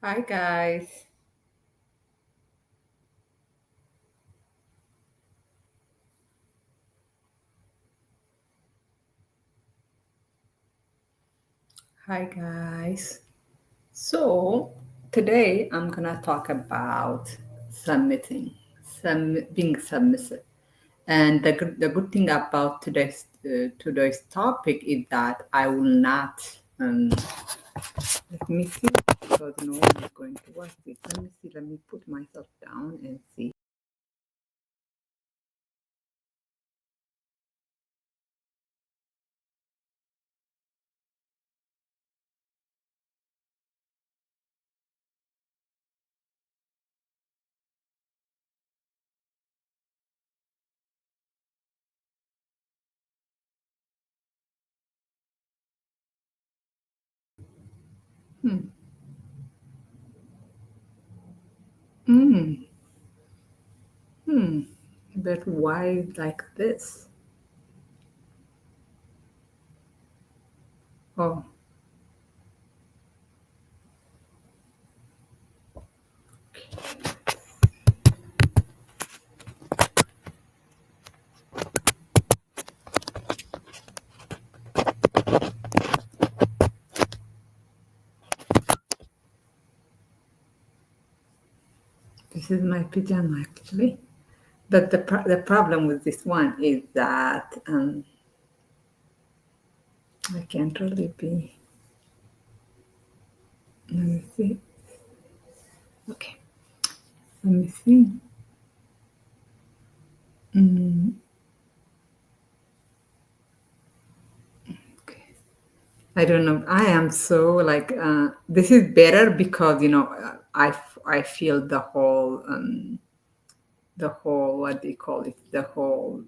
Hi guys. Hi guys. So today I'm gonna talk about submitting, being submissive. And the good thing about today's topic is that I will not. Let me see because no one is going to watch this. Let me see. Let me put myself down and see. Hmm. Hmm. Hmm. But why like this? Oh, this is my pajama actually. But the problem with this one is that I can't really be. Let me see. Okay, let me see. Mm, okay. I don't know. I am so like this is better because I feel the whole what do you call it, the whole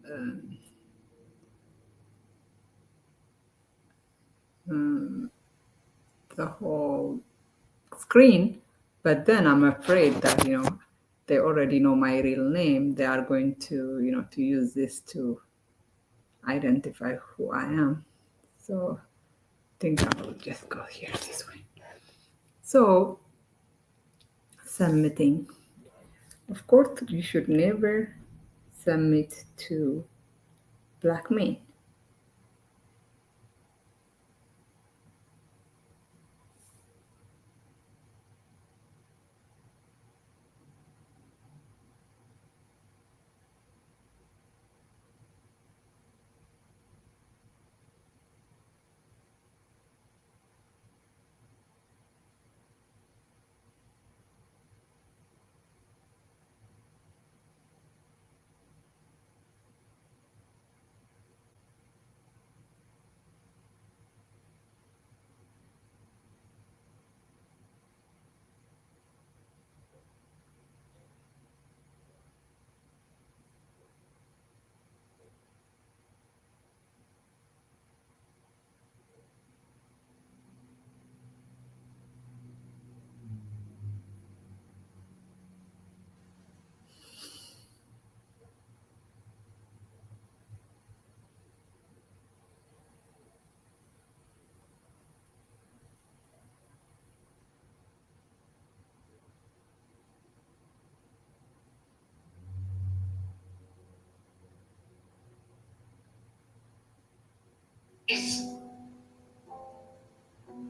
screen. But then I'm afraid that they already know my real name. They are going to to use this to identify who I am. So I think I will just go here this way. So submitting. Of course, you should never submit to black men.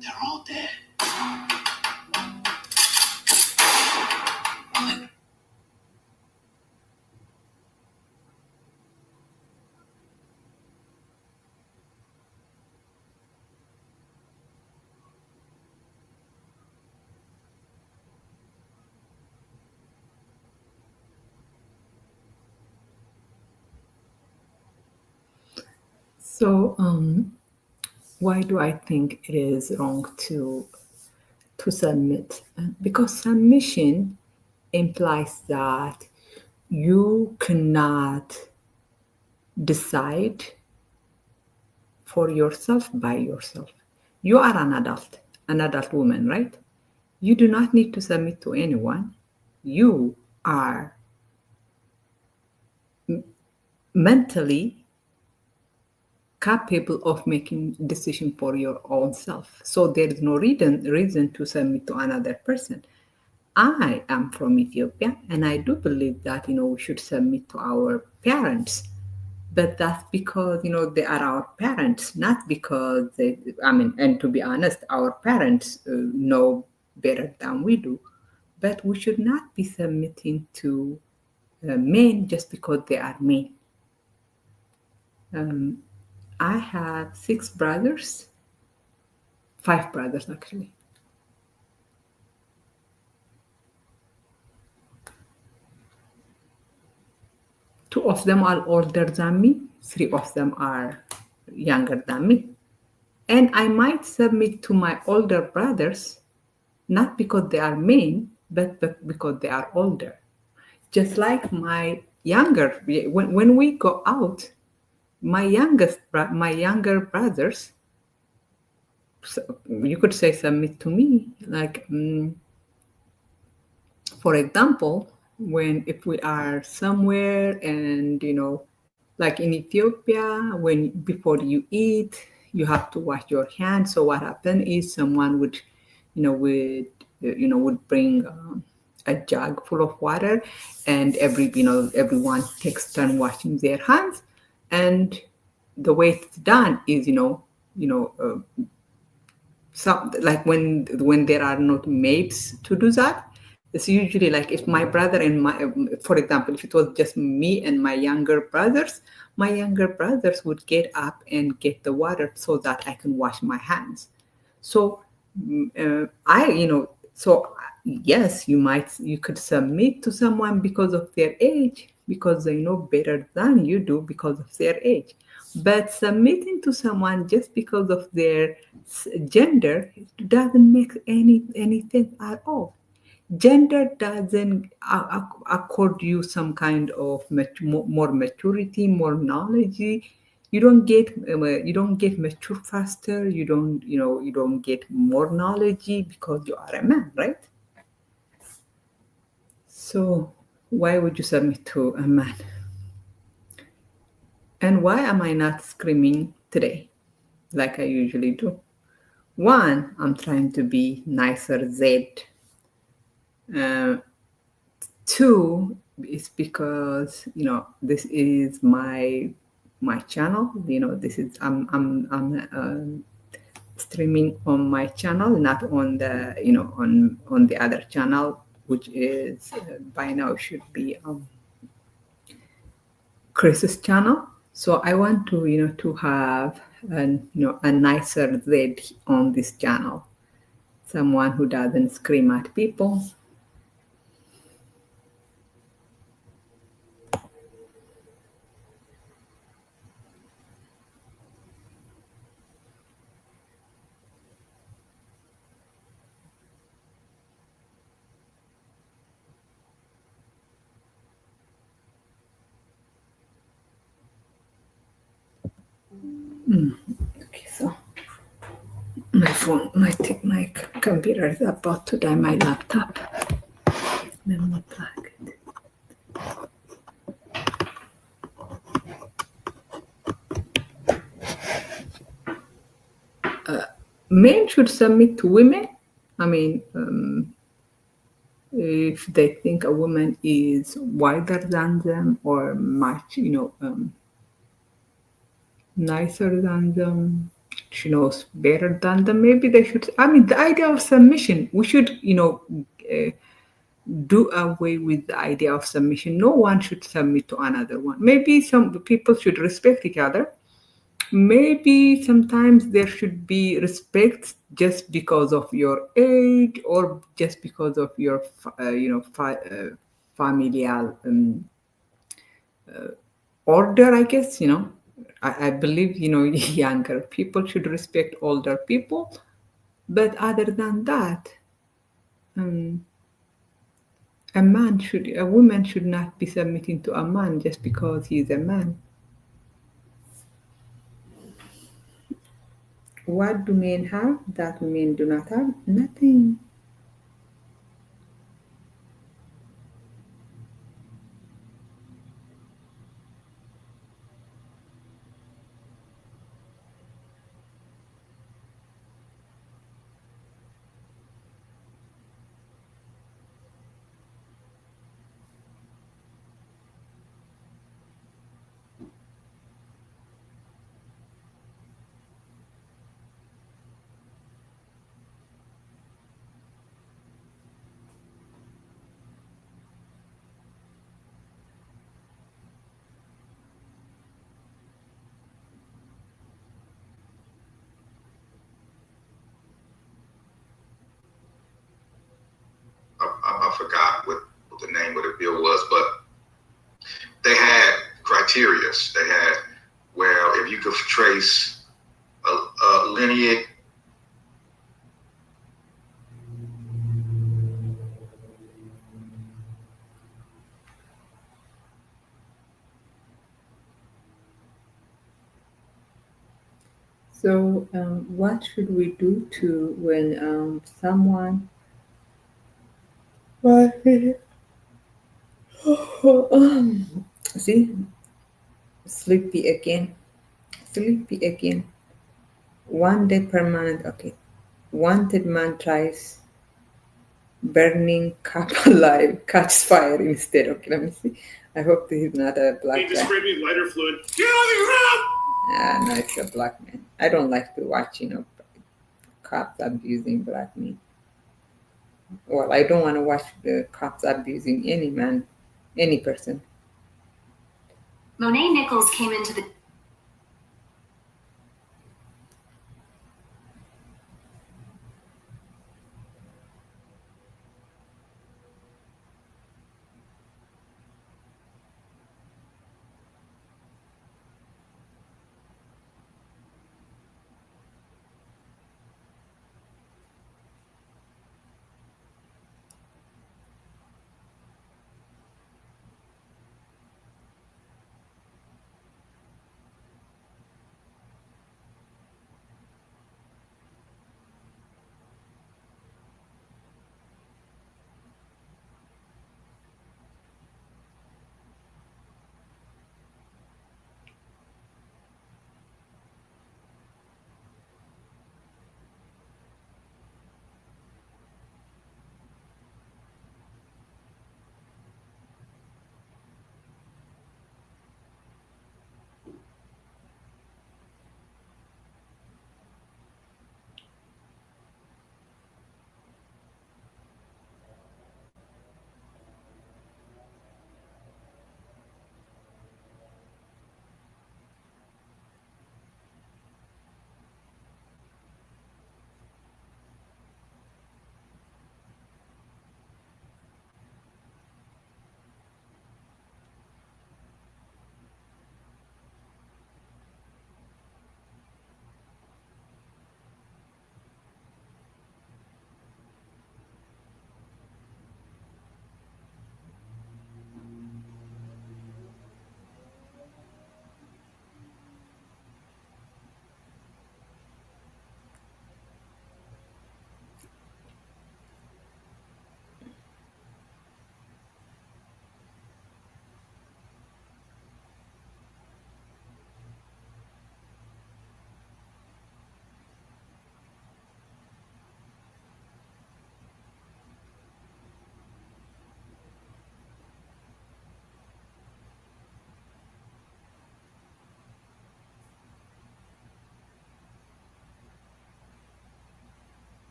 They're all dead. So why do I think it is wrong to submit? Because submission implies that you cannot decide for yourself by yourself. You are an adult woman, right? You do not need to submit to anyone. You are mentally capable of making decision for your own self. So there is no reason to submit to another person. I am from Ethiopia, and I do believe that we should submit to our parents, but that's because they are our parents, not because they. I mean, and to be honest, our parents know better than we do, but we should not be submitting to men just because they are men. Um, I have six brothers, five brothers actually. Two of them are older than me, three of them are younger than me. And I might submit to my older brothers, not because they are men, but because they are older. Just like my younger, when we go out, my younger brothers, so you could say submit to me. Like, for example, when if we are somewhere and like in Ethiopia, when before you eat, you have to wash your hands. So what happened is someone would, would bring a jug full of water, and everyone takes turn washing their hands, and the way it's done is some like when there are not maids to do that, it's usually like if my brother and my for example, if it was just me and my younger brothers would get up and get the water so that I can wash my hands. So I so yes, you could submit to someone because of their age, because they know better than you do because of their age. But submitting to someone just because of their gender doesn't make anything at all. Gender doesn't accord you some kind of more maturity, more knowledge. You don't get mature faster. You don't get more knowledge because you are a man, right? So why would you submit to a man? And why am I not screaming today like I usually do? One, I'm trying to be nicer Z. Uh, Two, is because this is my channel. This is I'm streaming on my channel, not on the on the other channel, which is by now should be Chris's channel. So I want to to have a nicer Z on this channel, someone who doesn't scream at people. Okay, so my computer is about to die. My laptop. Let me plug it. Men should submit to women. I mean, if they think a woman is wiser than them or much, nicer than them, she knows better than them, maybe they should. I mean, the idea of submission, we should, uh, do away with the idea of submission. No one should submit to another one. Maybe some people should respect each other. Maybe sometimes there should be respect just because of your age or just because of your familial order, I guess. I believe younger people should respect older people, but other than that, um, a woman should not be submitting to a man just because he's a man. What do men have that women do not have? Nothing. So, what should we do to when someone see sleepy again, sleepy again. 1 day permanent. Okay, wanted man tries burning cup alive, catches fire instead. Okay, let me see. I hope this is not a black guy. Spray me lighter fluid. Get on the ground! No, it's a black man. I don't like to watch, cops abusing black men. Well, I don't want to watch the cops abusing any man, any person. Monet Nichols came into the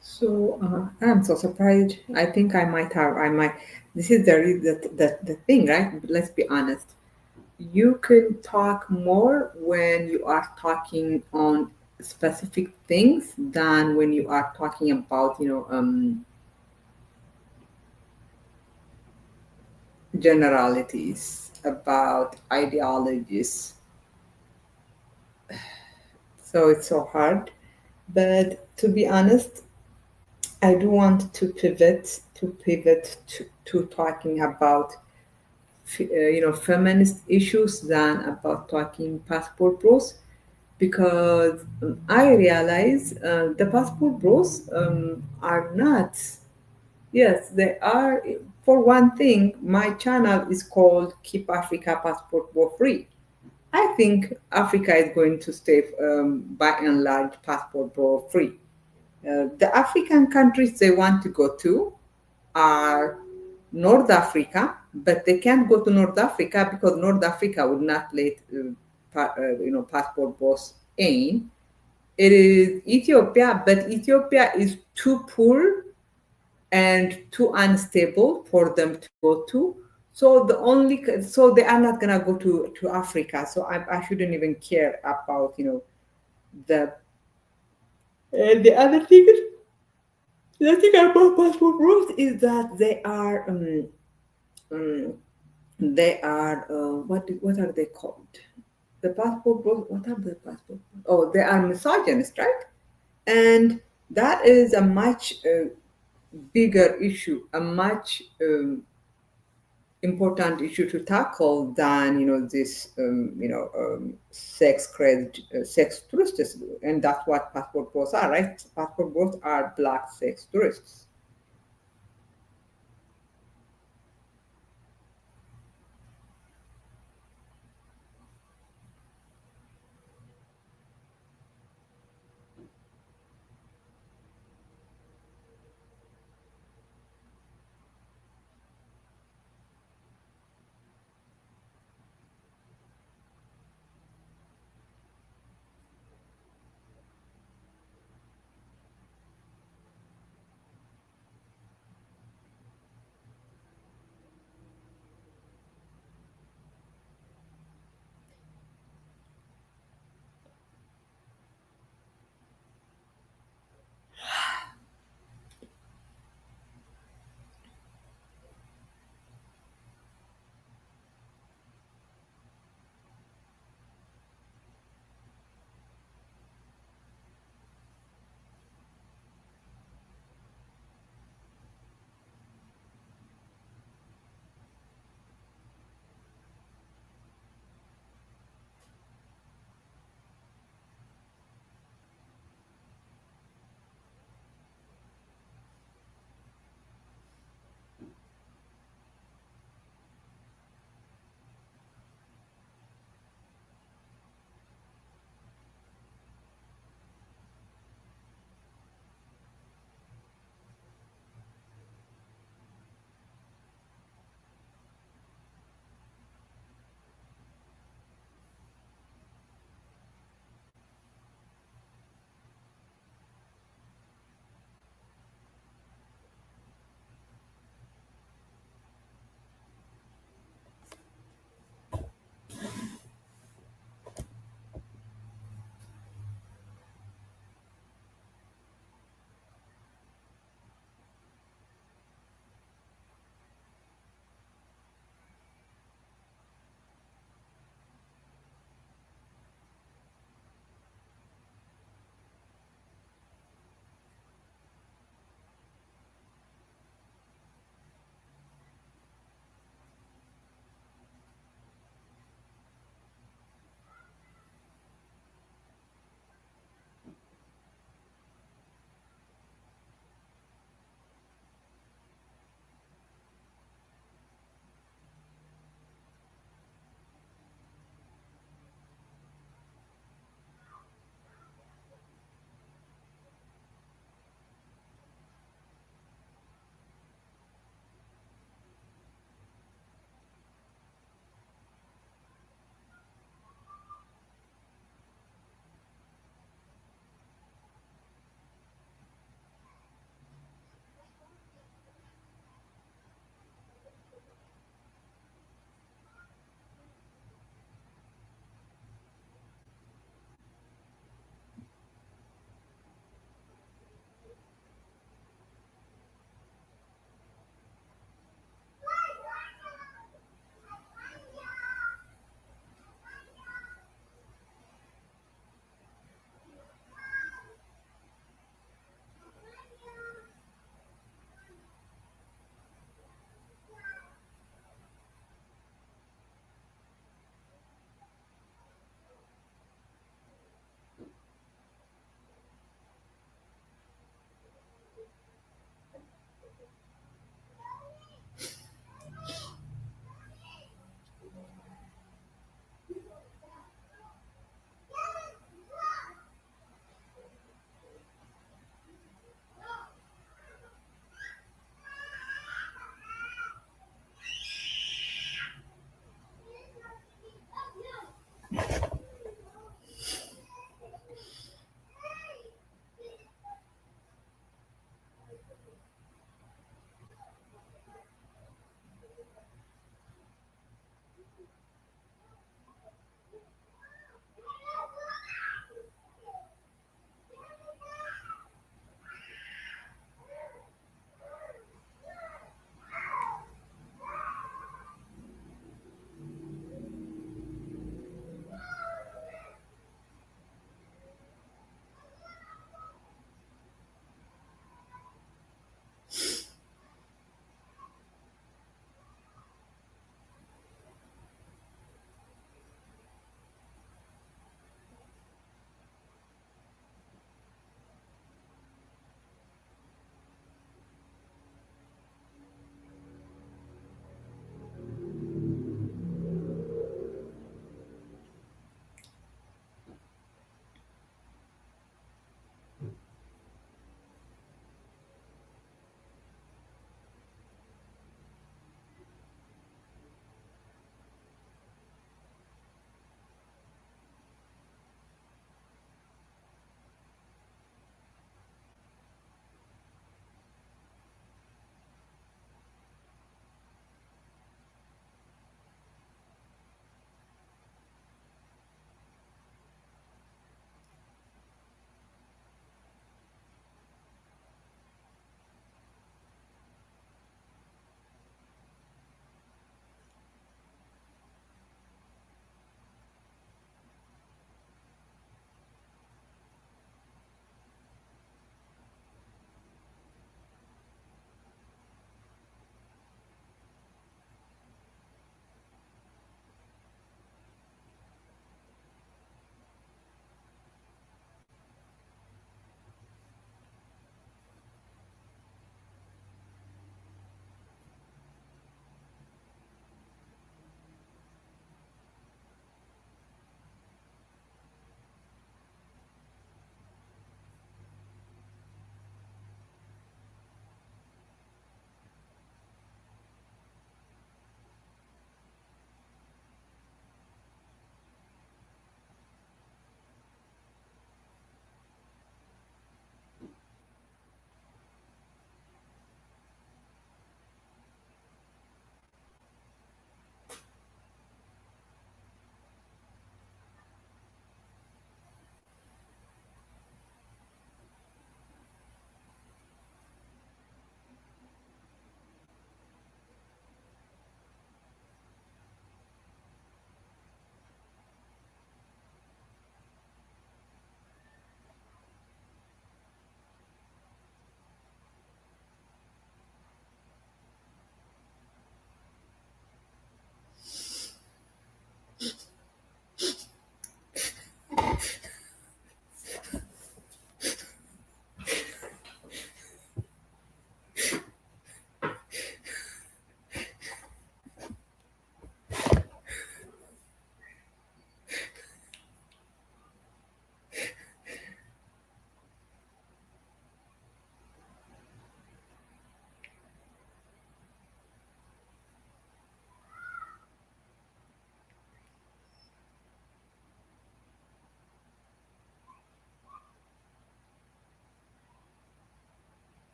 So I'm so surprised. I think I might have. I might. This is the thing, right? Let's be honest. You can talk more when you are talking on specific things than when you are talking about, generalities, about ideologies. So it's so hard. But to be honest, I do want to talking about feminist issues than about talking passport bros, because I realize the passport bros are not. Yes, they are. For one thing, my channel is called Keep Africa Passport Bro Free. I think Africa is going to stay, by and large, passport bro free. The African countries they want to go to are North Africa, but they can't go to North Africa because North Africa would not let passport bros in. It is Ethiopia, but Ethiopia is too poor and too unstable for them to go to. So they are not gonna go to Africa. So I shouldn't even care about the the other thing. The thing about passport rules is that they are um, They are what are they called? The passport bros. What are the passport? Oh, they are misogynist, right? And that is a much bigger issue, a much important issue to tackle than this sex crazed sex tourists, and that's what passport bros are, right? Passport bros are black sex tourists.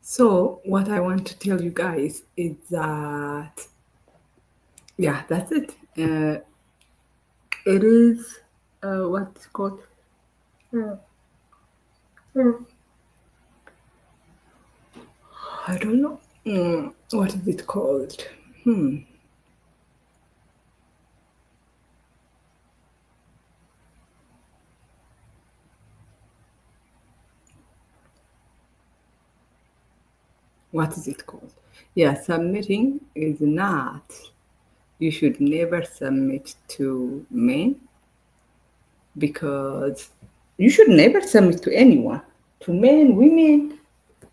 So, what I want to tell you guys is that, yeah, that's it. It is, what's it called? Uh, I don't know. What is it called? Hmm. What is it called? Yeah, submitting is not. You should never submit to men because you should never submit to anyone, to men, women,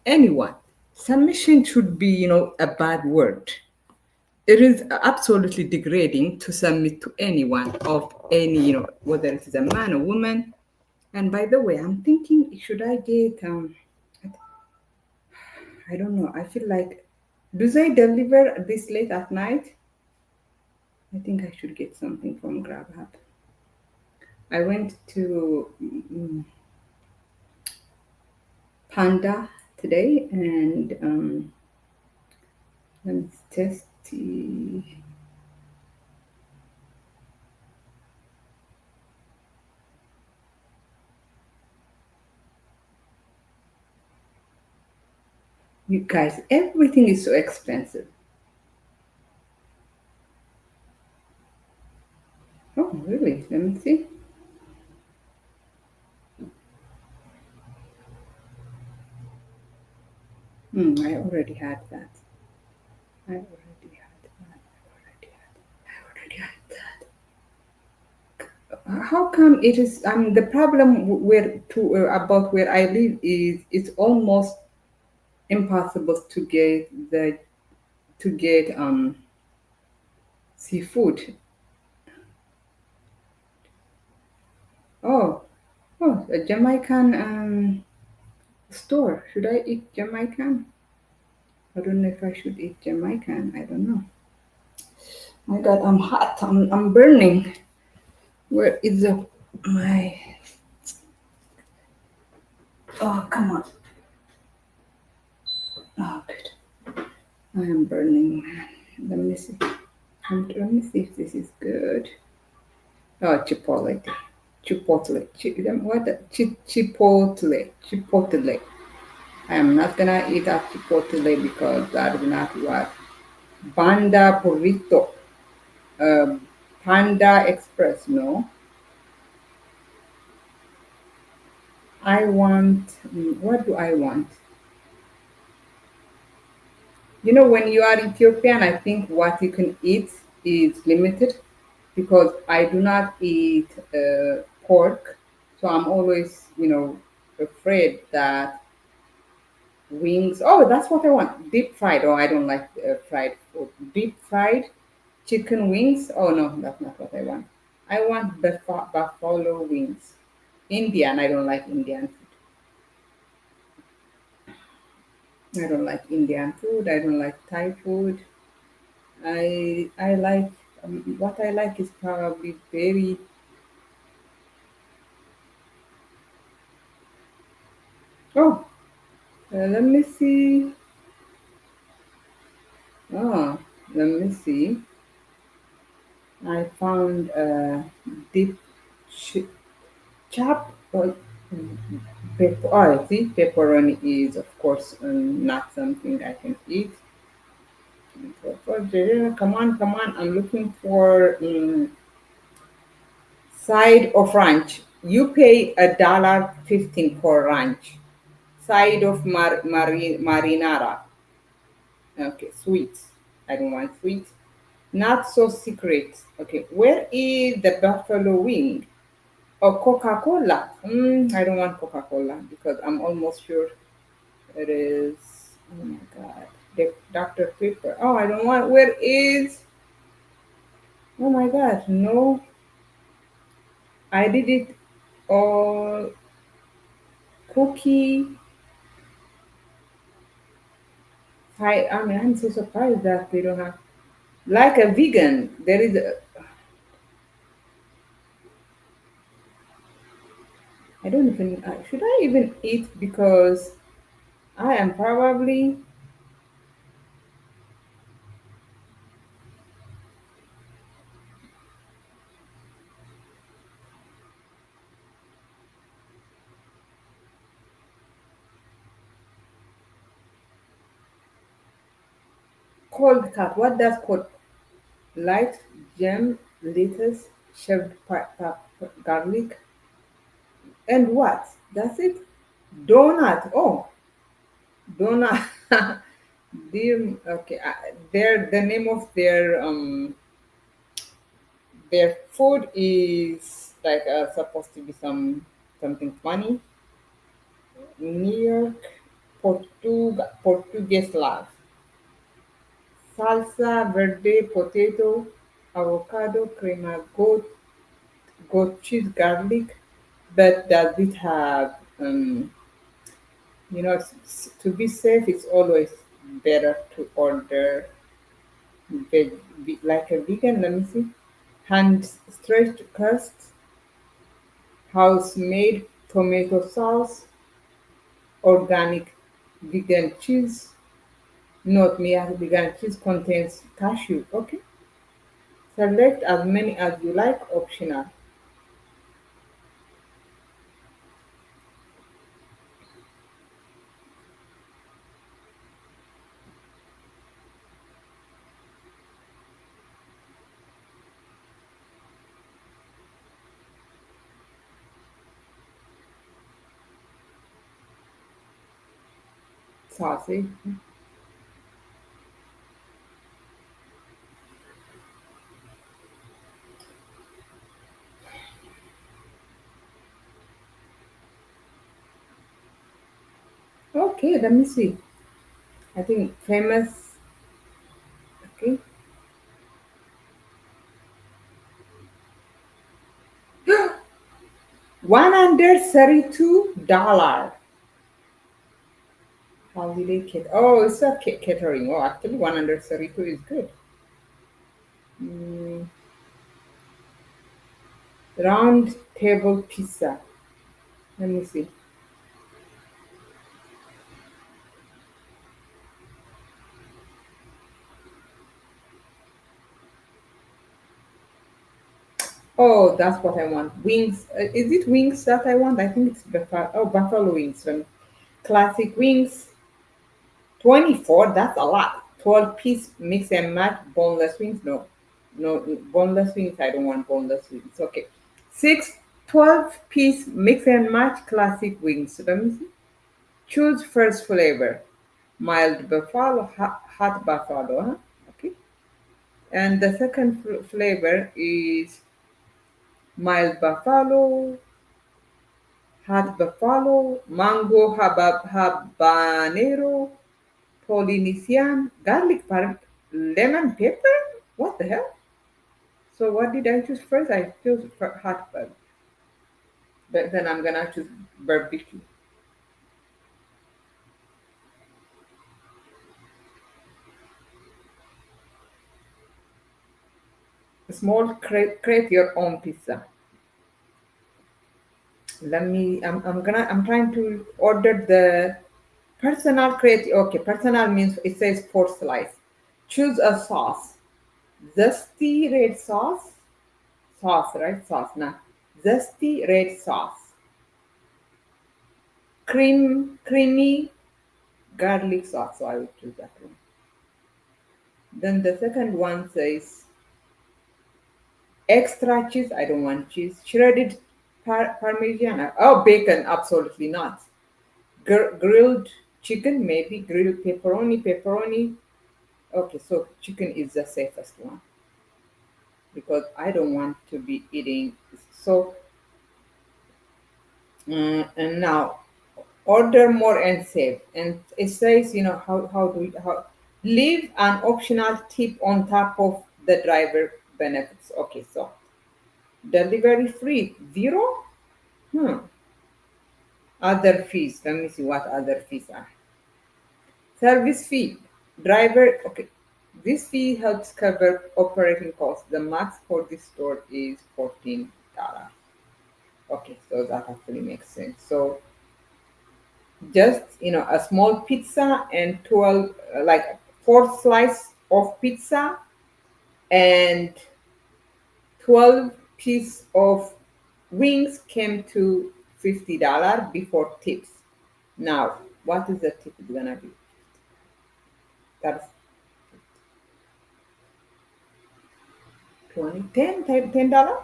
anyone. Submission should be, a bad word. It is absolutely degrading to submit to anyone of any, whether it is a man or woman. And by the way, I'm thinking, should I get, I don't know, I feel like, do they deliver this late at night? I think I should get something from Grubhub. I went to Panda today and let me test the. You guys, everything is so expensive. Oh, really? Let me see. I already had that. I already had that. I already had that. How come it is? The problem where to about where I live is it's almost impossible to get seafood. Oh, oh, a Jamaican store. Should I eat Jamaican? I don't know if I should eat Jamaican. I don't know. My God, I'm hot. I'm burning. Where is my? Oh, come on. Oh, good. I am burning. Let me see. Let me see if this is good. Oh, Chipotle. Chipotle. What? Chipotle. Chipotle. I am not gonna eat at Chipotle because that is not what. Banda Burrito. Uh, Panda Express. No. I want. What do I want? You know, when you are Ethiopian, I think what you can eat is limited because I do not eat pork. So I'm always, afraid that wings. Oh, that's what I want. Deep fried. Oh, I don't like fried food. Deep fried chicken wings. Oh, no, that's not what I want. I want buffalo wings. Indian. I don't like Indian food. I don't like Indian food. I don't like Thai food. I like what I like is probably very. Oh, let me see. Oh, let me see. I found deep ch- chop. Pepper. Oh, see, pepperoni is of course not something I can eat. Come on, come on! I'm looking for side of ranch. You pay $1.15 for ranch. Side of marinara. Okay, sweet. I don't want sweet. Not so secret. Okay, where is the buffalo wing? Oh, Coca Cola. I don't want Coca Cola because I'm almost sure it is. Oh my God. The Dr. Pepper. Oh, I don't want. Where is. Oh my God. No, I did it all. Cookie. I mean, I'm so surprised that they don't have. Like a vegan, there is. I don't even. Should I even eat because I am probably cold cut. What does cold? Light gem, lettuce, shaved garlic, and what? That's it. Donut. Oh, donut. Okay. Their the name of their food is like supposed to be something funny. New York, Portuguese love. Salsa verde, potato, avocado, crema, goat cheese, garlic. But does it have, to be safe, it's always better to order like a vegan. Let me see. Hand stretched crust, house made tomato sauce, organic vegan cheese. Note me as vegan cheese contains cashew. Okay. Select as many as you like, optional. Saucy. Okay, let me see. I think famous. Okay. $132 holiday kit. Oh, it's a catering. Oh, actually, 132 is good. Mm, round table pizza. Let me see. Oh, that's what I want. Wings. Is it wings that I want? I think it's buffalo. Oh, buffalo wings. Classic wings. 24. That's a lot. 12-piece mix and match boneless wings. No, no boneless wings. I don't want boneless wings. Okay. Six 12-piece mix and match classic wings. Let me see. Choose first flavor. Mild buffalo, hot buffalo. Huh? Okay. And the second flavor is mild buffalo, hot buffalo, mango habanero, Polynesian, garlic lemon pepper. What the hell? So what did I choose first? I chose hot bug, but then I'm gonna choose barbecue. Small create your own pizza. I'm trying to order the personal create. Okay, personal means it says 4 slice. Choose a sauce. Zesty red sauce. Sauce, right? Sauce. Nah. Zesty red sauce. Creamy garlic sauce. So I would choose that one. Then the second one says extra cheese. I don't want cheese. Shredded parmesan. Oh, bacon. Absolutely not. Grilled chicken, maybe. Grilled pepperoni. Pepperoni. Okay, so chicken is the safest one because I don't want to be eating. So, and now order more and save. And it says, how do we, how leave an optional tip on top of the driver benefits. Okay, so delivery free, zero? Hmm. Other fees. Let me see what other fees are. Service fee. Driver, okay. This fee helps cover operating costs. The max for this store is $14. Okay, so that actually makes sense. So just, a small pizza and 12, like 4 slice of pizza and 12 piece of wings came to $50 before tips. Now, what is the tip gonna be? That's 20, $10.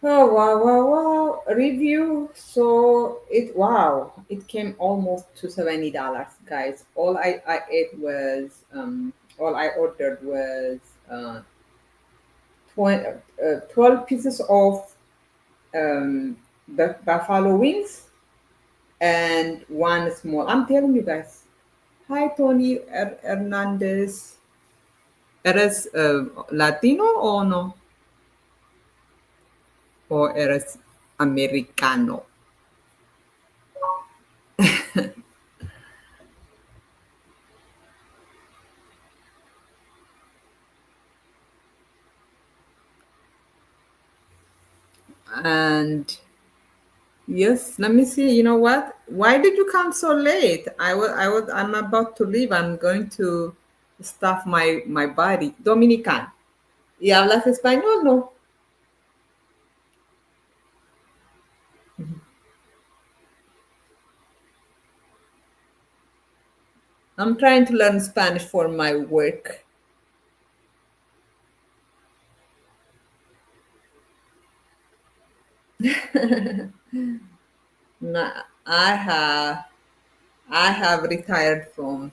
Oh wow, wow, wow. Review. So it came almost to $70, guys. All I ate was all I ordered was 20, 12 pieces of buffalo wings and one small. I'm telling you guys. Hi Tony Hernandez. ¿Eres latino o no? ¿O eres americano? And yes, let me see. You know what? Why did you come so late? I'm about to leave. I'm going to stuff my body. Dominican. ¿Y hablas español? No. I'm trying to learn Spanish for my work. Na- I have I have retired from.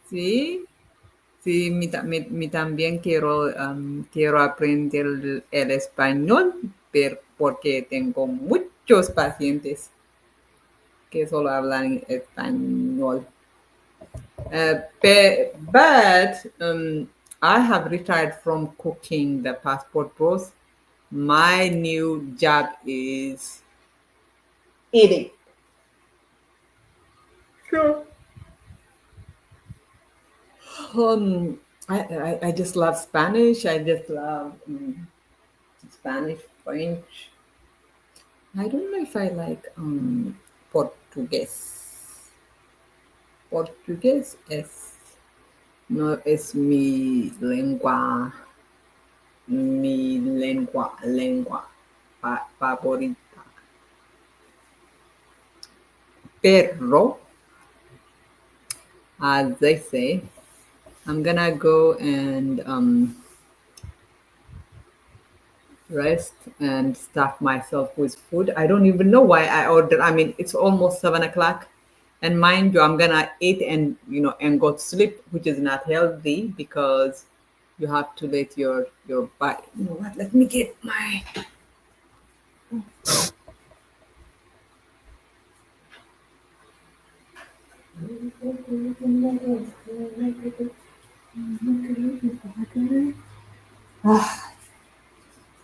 Sí, sí, mi también quiero aprender el español, porque tengo muchos pacientes que solo hablan español. But I have retired from cooking the passport bros. My new job is eating. Sure. Um, I just love Spanish. I just love Spanish, French. I don't know if I like Portuguese. Portugués no es mi lengua favorita. Pero, as they say, I'm gonna go and rest and stuff myself with food. I don't even know why I ordered. I mean, it's almost 7 o'clock, and mind you, I'm gonna eat and and go to sleep, which is not healthy because you have to let your body. You know what? Let me get my.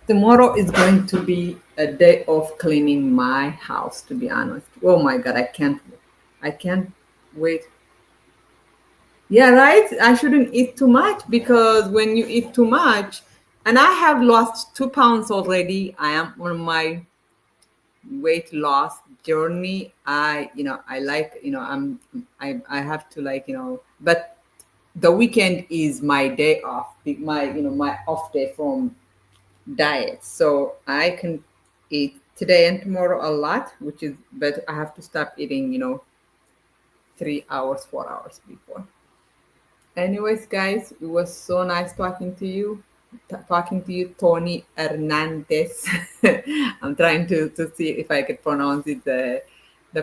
Tomorrow is going to be a day of cleaning my house. To be honest, oh my god, I can't wait. Yeah, right. I shouldn't eat too much because when you eat too much, and I have lost 2 pounds already. I am on my weight loss journey. I like, I have to like, but the weekend is my day off, my off day from diet. So I can eat today and tomorrow a lot, but I have to stop eating, 3 hours, 4 hours before. Anyways, guys, it was so nice talking to you. Talking to you, Tony Hernandez. I'm trying to see if I could pronounce it the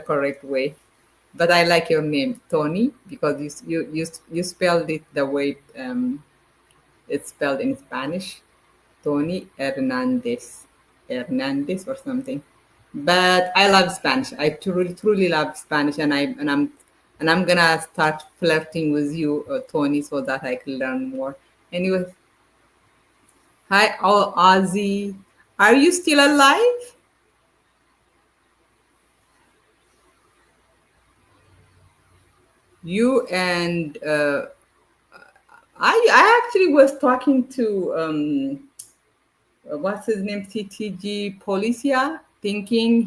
correct way. But I like your name, Tony, because you spelled it the way it's spelled in Spanish. Tony Hernandez. Hernandez or something. But I love Spanish. I truly love Spanish, and I'm gonna start flirting with you, Tony, so that I can learn more. Anyway, hi, Ozzy. Are you still alive? You and I actually was talking to what's his name, TTG Policia, thinking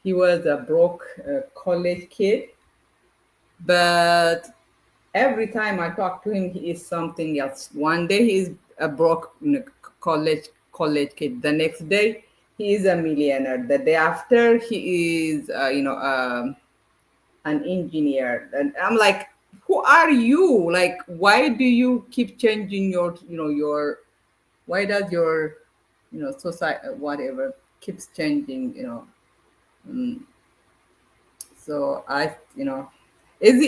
he was a broke college kid, but every time I talk to him, he is something else. One day he is a broke college kid. The next day he is a millionaire. The day after he is an engineer. And I'm like, who are you? Like, why do you keep changing your why does your society whatever keeps changing? So is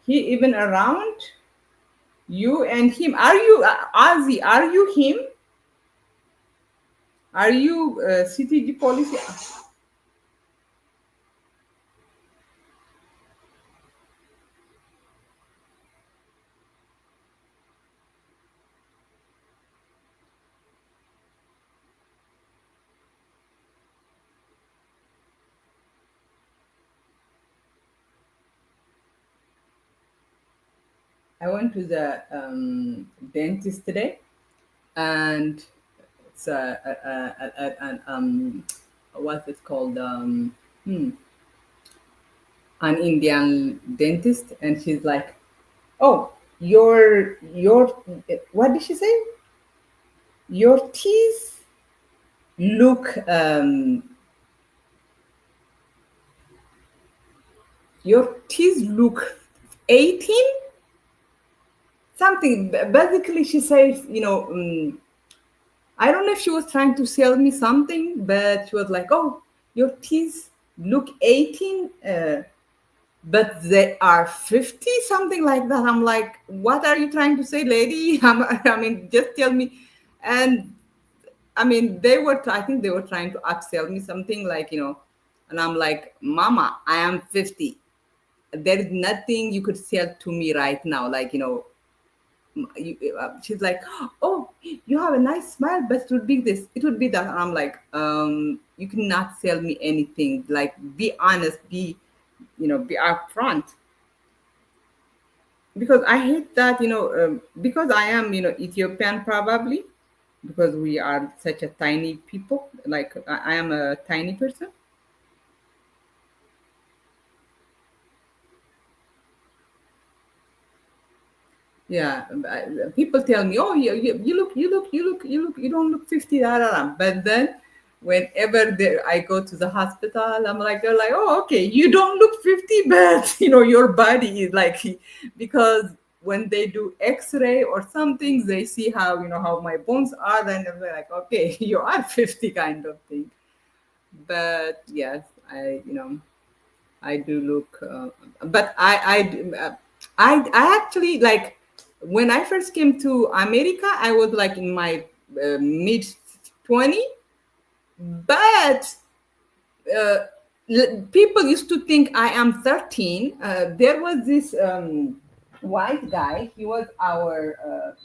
he even around? You and him, are you Ozzy? Are you him? Are you CTG policy? I went to the dentist today, and it's what's it called? An Indian dentist, and she's like, "Oh, your what did she say? Your teeth look your teeth look 18 something. Basically, she says, I don't know if she was trying to sell me something, but she was like, "Oh, your teeth look 18, but they are 50, something like that." I'm like, "What are you trying to say, lady?" I mean, just tell me. And I mean, I think they were trying to upsell me something like, and I'm like, "Mama, I am 50. There is nothing you could sell to me right now. Like, she's like, "Oh, you have a nice smile, but it would be this, it would be that." And I'm like, "You cannot sell me anything. Like, be honest, be upfront." Because I hate that, because I am, Ethiopian, probably because we are such a tiny people. Like, I am a tiny person. Yeah, people tell me, "Oh, you don't look 50, da, da, da." But then, whenever I go to the hospital, I'm like, they're like, "Oh, okay, you don't look 50, but your body is like," because when they do X-ray or something, they see how my bones are, then they're like, "Okay, you are 50," kind of thing. But yes, I do look, but I actually, like, when I first came to America, I was like in my mid 20, but uh, people used to think I am 13. There was this white guy. He was our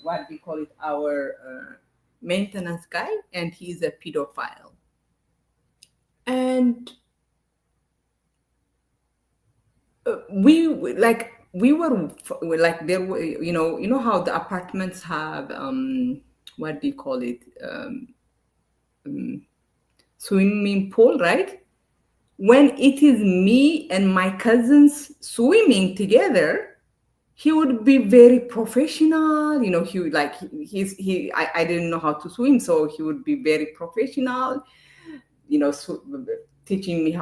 what do you call it? Our maintenance guy, and he's a pedophile. And we were like, there were, how the apartments have, what do you call it, swimming pool, right? When it is me and my cousins swimming together, he would be very professional. He would, like, I didn't know how to swim, so he would be very professional, teaching me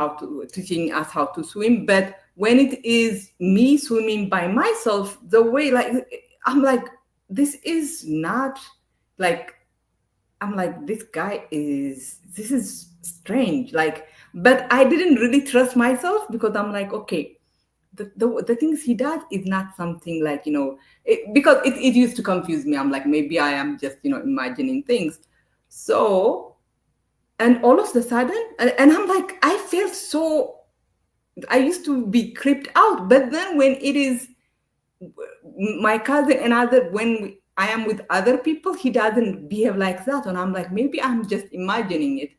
teaching us how to swim. But when it is me swimming by myself, the way, like, I'm like, this is not, like, I'm like, this is strange, like. But I didn't really trust myself, because I'm like, okay, the things he does is not something like, because it used to confuse me. I'm like, maybe I am just, imagining things. So, and all of the sudden, and I'm like, I felt so, I used to be creeped out. But then when it is my cousin and other, when I am with other people, he doesn't behave like that. And I'm like, maybe I'm just imagining it.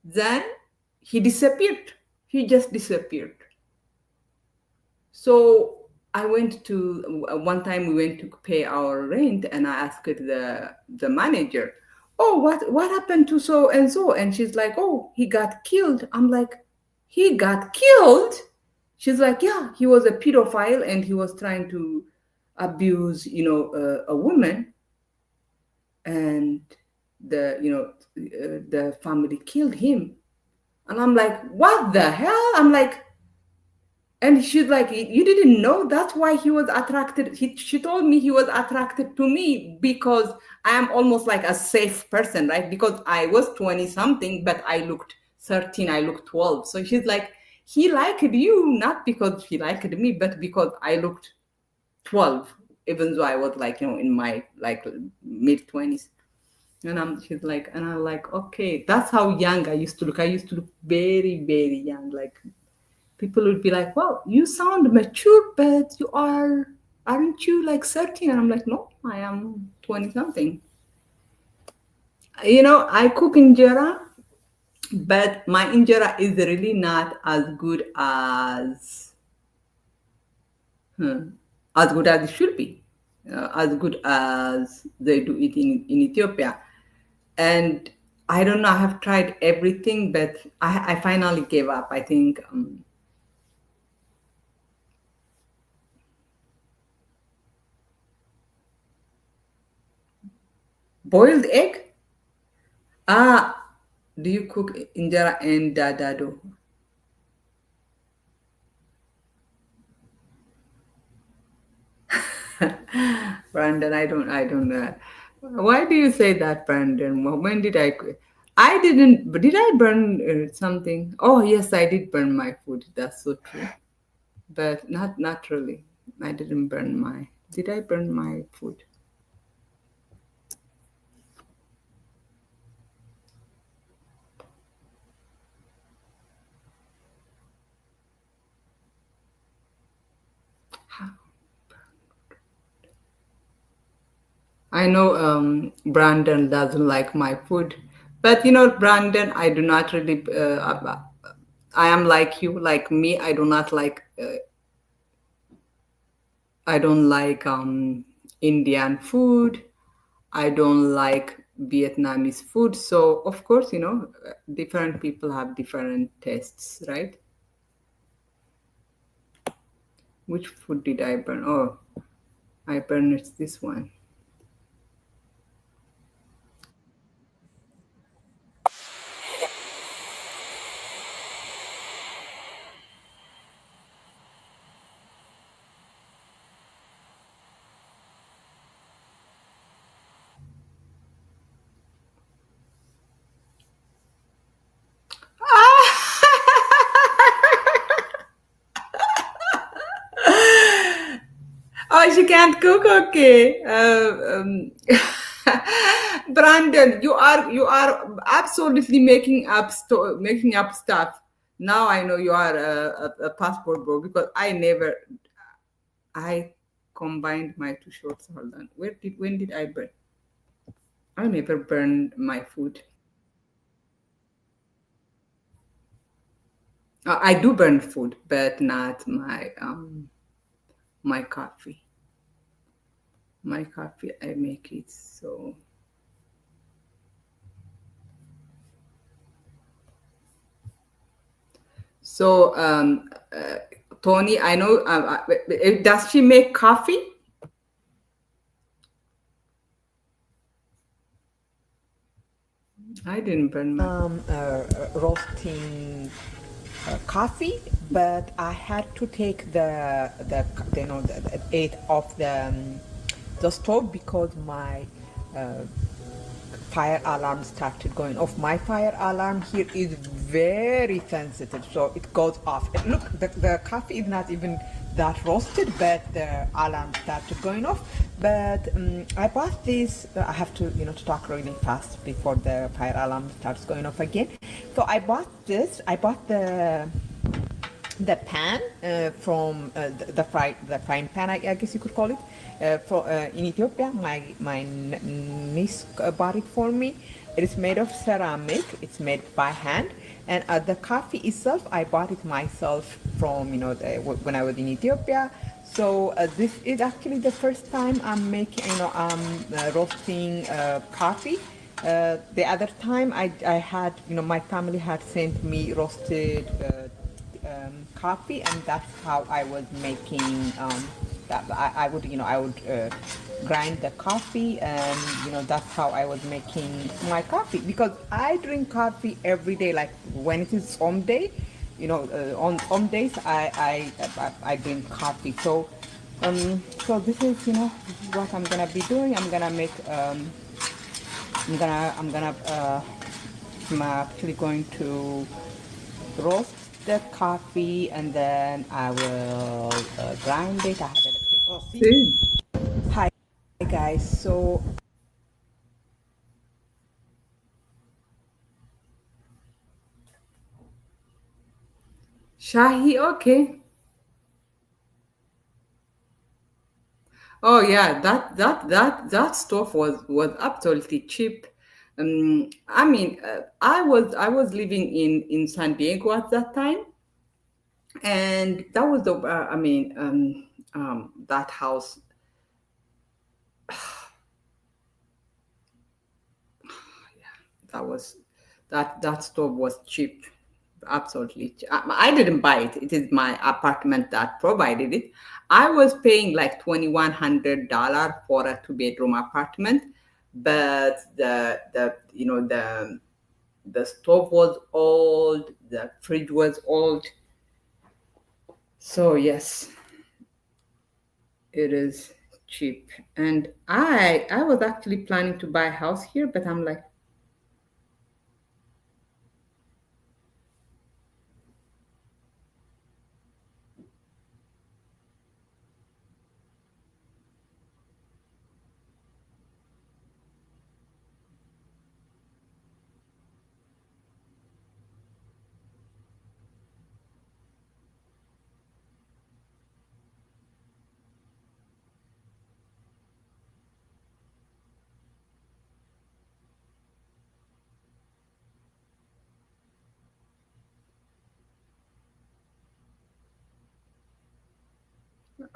Then he disappeared. He just disappeared. So I went to, one time we went to pay our rent, and I asked the manager, "Oh, what happened to so and so?" And she's like, "Oh, he got killed." I'm like, "He got killed?" She's like, "Yeah, he was a pedophile, and he was trying to abuse, a woman, and the family killed him." And I'm like, "What the hell?" I'm like, and she's like, "You didn't know? That's why he was attracted." She told me he was attracted to me because I am almost like a safe person, right? Because I was 20 something, but I looked 13, I looked 12. So she's like, he liked you, not because he liked me, but because I looked 12, even though I was like, in my like mid 20s. She's like, and I'm like, okay, that's how young I used to look. I used to look very, very young. Like, people would be like, "Well, you sound mature, but aren't you like 13?" And I'm like, "No, I am 20 something." I cook injera, but my injera is really not hmm, as good as it should be, as good as they do it in Ethiopia. And I don't know, I have tried everything, but I finally gave up. I think, boiled egg. Ah, do you cook injera and dadado? Brandon, I don't know. Why do you say that, Brandon? When did I quit? I didn't, did I burn something? Oh, yes, I did burn my food. That's so true. But not naturally. I didn't burn my, did I burn my food? I know Brandon doesn't like my food, but Brandon, I do not really. I am like you, like me. I do not like. I don't like Indian food. I don't like Vietnamese food. So of course, different people have different tastes, right? Which food did I burn? Oh, I burned this one. Oh, she can't cook. Okay. Brandon, you are absolutely making up stuff. Now I know you are a passport bro because I combined my two shorts. Hold on. When did I burn? I never burned my food. I do burn food, but not my coffee. My coffee, I make it so. So, Tony, I know. Does she make coffee? I didn't burn my. Roasting coffee, but I had to take the eight off the stove because my uh, fire alarm started going off. My fire alarm here is very sensitive, so it goes off. And look, the coffee is not even that roasted, but the alarm started going off. But I bought this. I have to, to talk really fast before the fire alarm starts going off again. So I bought this. I bought the pan from the frying pan, I guess you could call it. In Ethiopia, my niece bought it for me. It is made of ceramic. It's made by hand, and the coffee itself, I bought it myself from when I was in Ethiopia. So this is actually the first time I'm making, roasting coffee. The other time I had, my family had sent me roasted coffee, and that's how I was making that. I would, I would grind the coffee, and that's how I was making my coffee because I drink coffee every day. Like when it is home day, on some days I drink coffee. So this is what I'm gonna be doing. I'm actually going to roast the coffee, and then I will grind it. I have electric. Oh, see. See, Hi guys. So Shahi, okay. Oh yeah, that stuff was absolutely cheap. I mean, I was living in San Diego at that time, and that was the I mean that house. That was that stove was cheap, absolutely. I didn't buy it. It is my apartment that provided it. I was paying like $2,100 for a two-bedroom apartment, but the stove was old, the fridge was old. So yes, it is. cheap. And I was actually planning to buy a house here, but I'm like,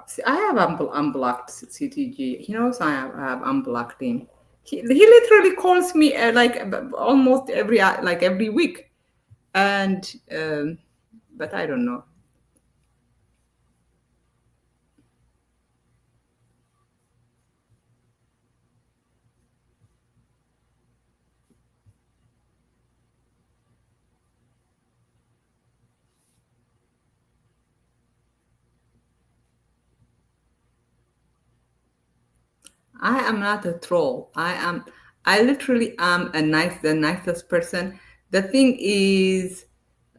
see, I have unblocked CTG. He knows I have unblocked him. He literally calls me almost every week, and but I don't know. I am not a troll. I literally am the nicest person. The thing is,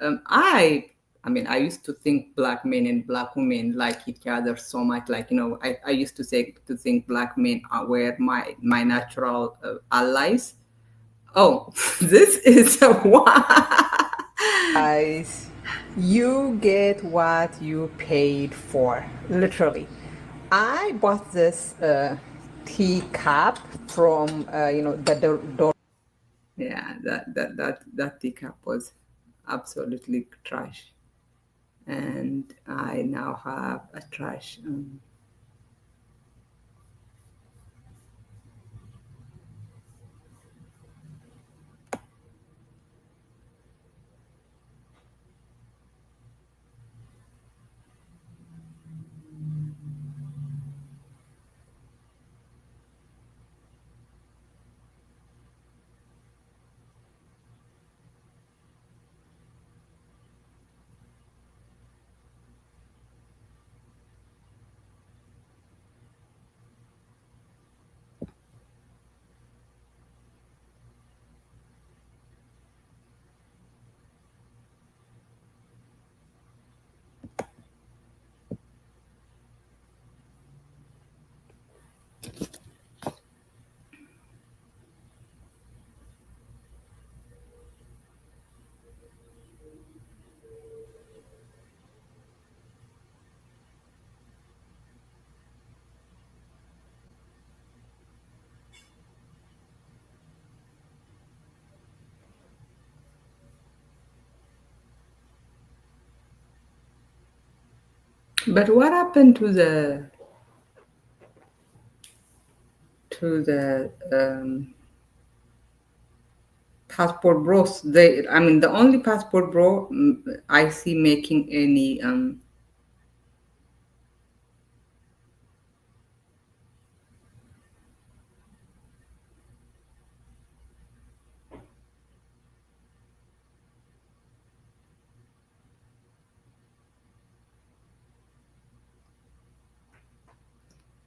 I mean, I used to think black men and black women like each other so much. Like, I used to think black men were my natural allies. Oh, this is a Guys, you get what you paid for, literally. I bought this teacup from the door. yeah, that teacup was absolutely trash, and I now have a trash. But what happened to the passport bros? I mean, the only passport bro I see making any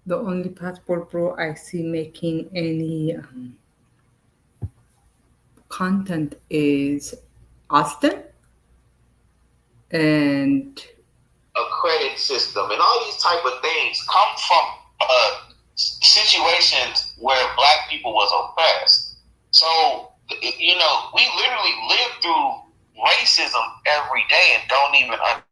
the only passport bro I see making any content is Austin, and a credit system and all these type of things come from situations where black people was oppressed. So we literally live through racism every day and don't even understand.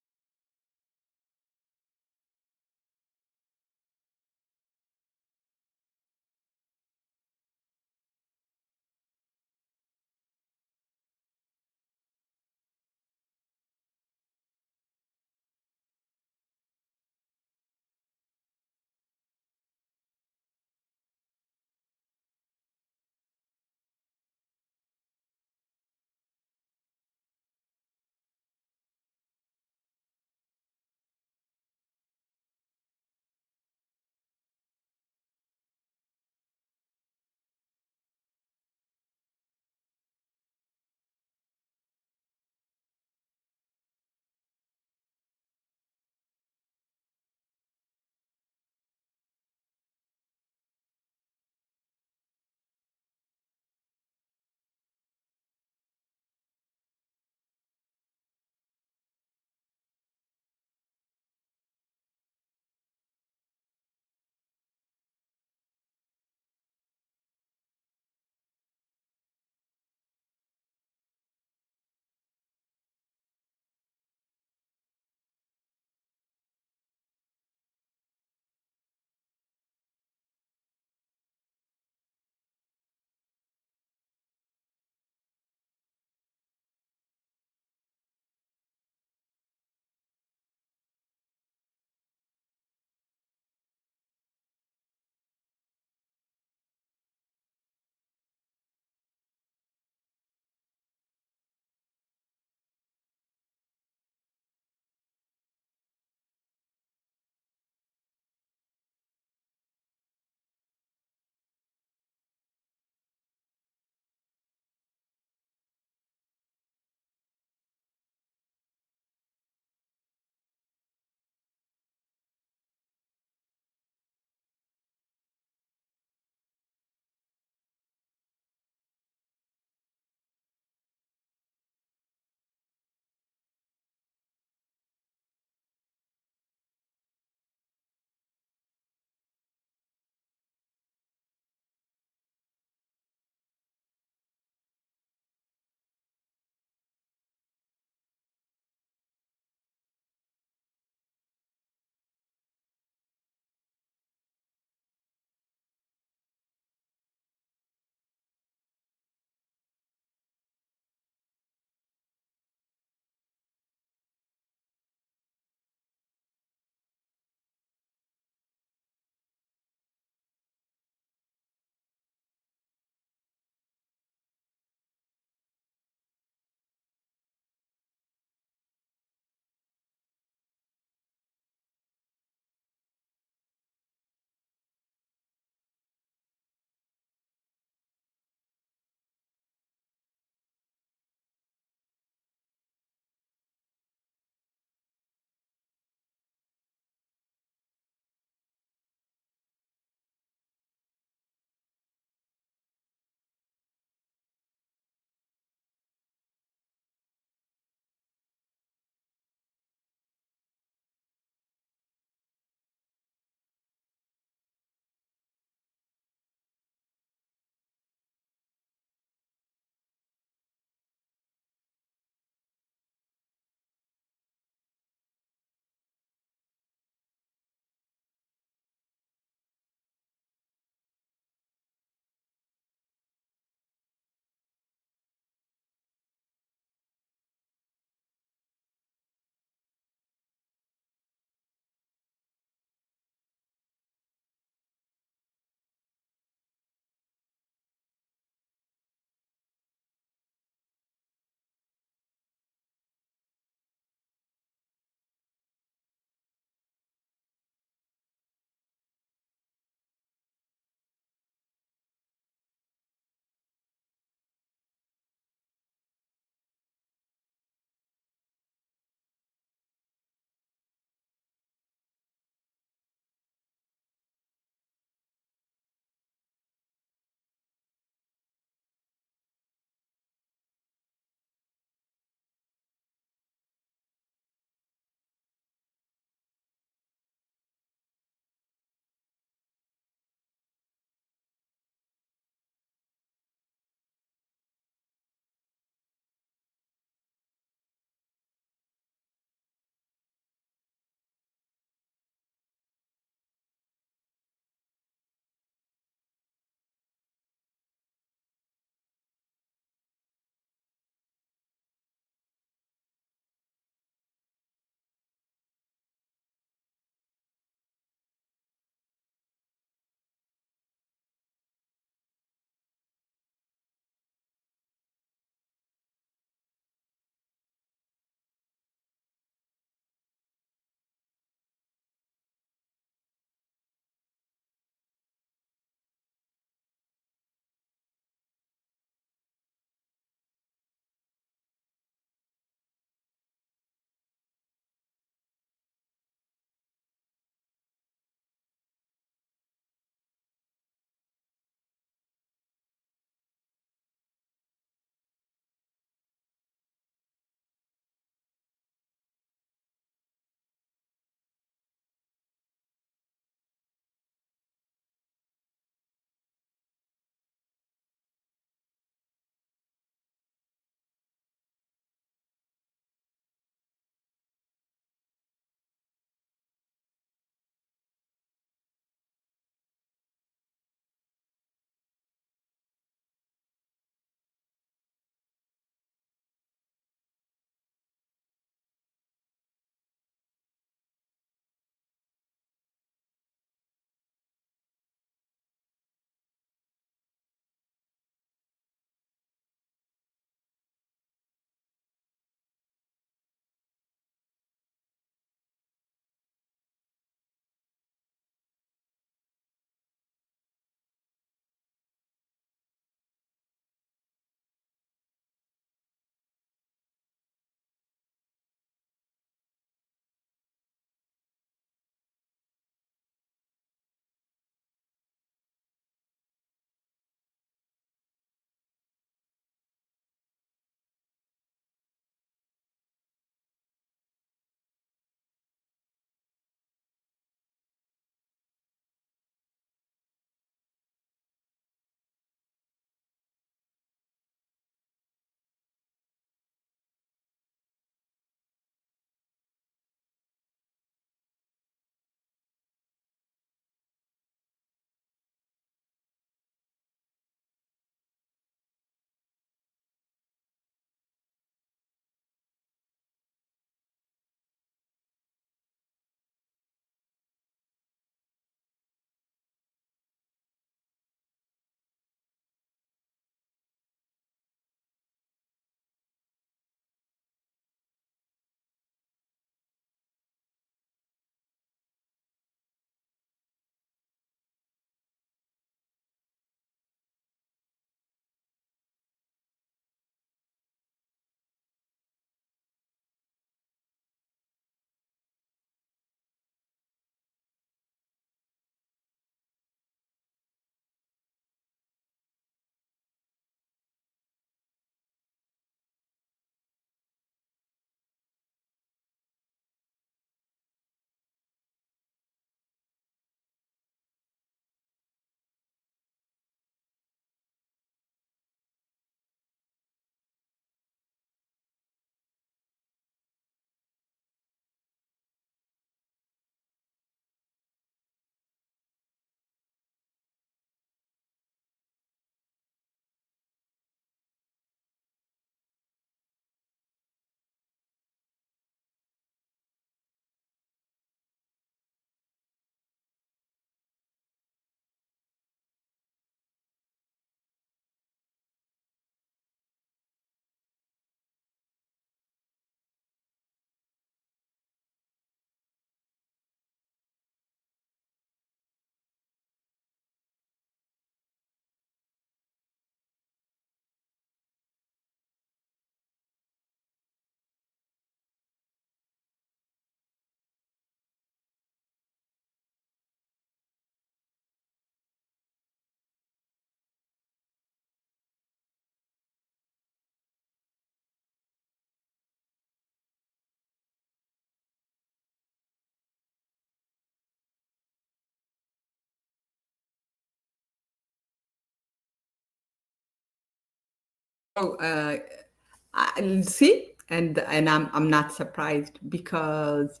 I see, and I'm not surprised because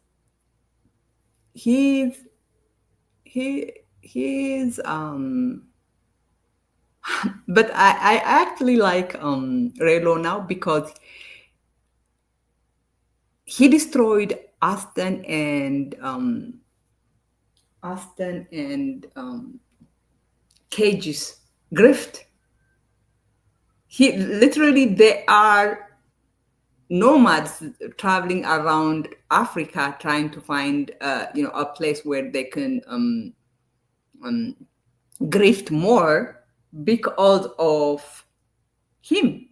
he's he's but I actually like Raylo now because he destroyed Austin and Cage's grift. He literally they are nomads traveling around Africa trying to find a place where they can um, grift more because of him.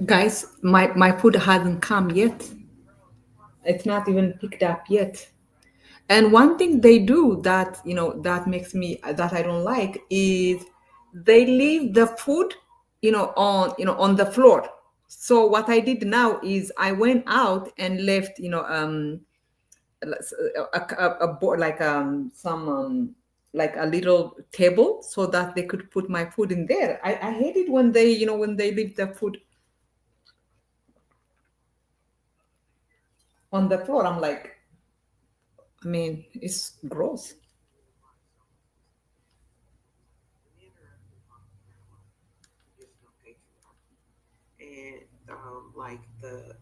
Guys, my food hasn't come yet. It's not even picked up yet. And one thing they do that, that makes me, that I don't like, is they leave the food, on the floor. So what I did now is I went out and left, a board, like some like a little table, so that they could put my food in there. I hate it when they, when they leave the food on the floor. I'm like, I mean, it's gross. And like the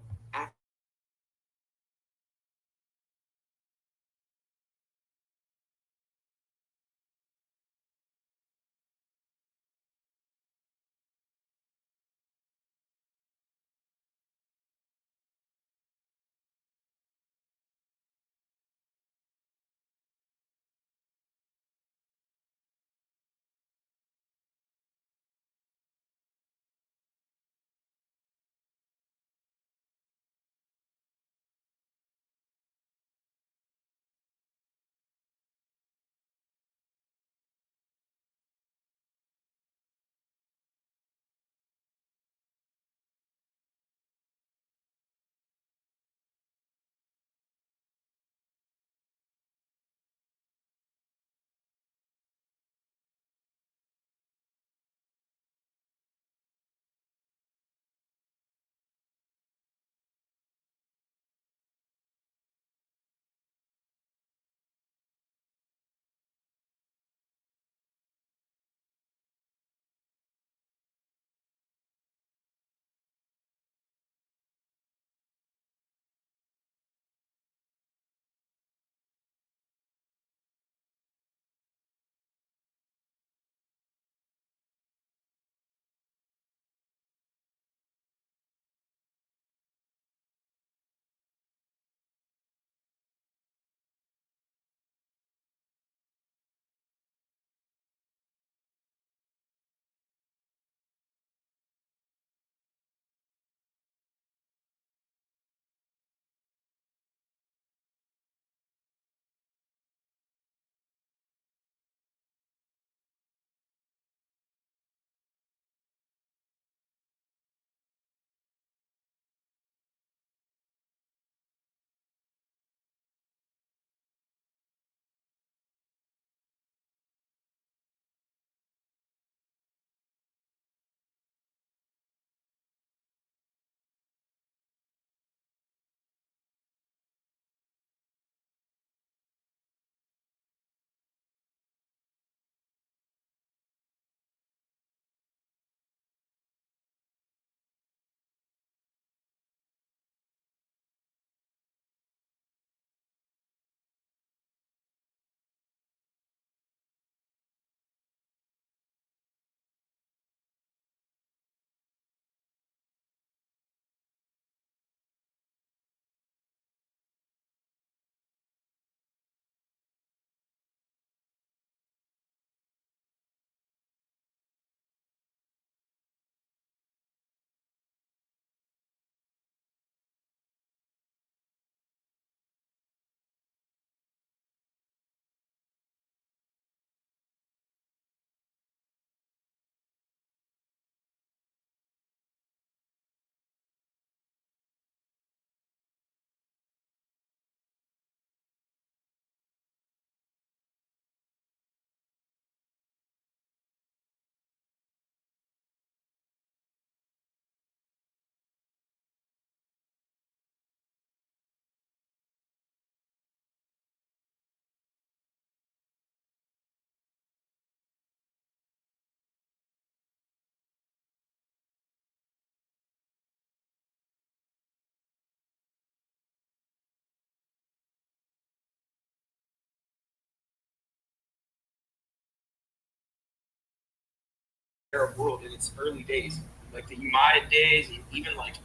Arab world in its early days, like the Umayyad days, and even like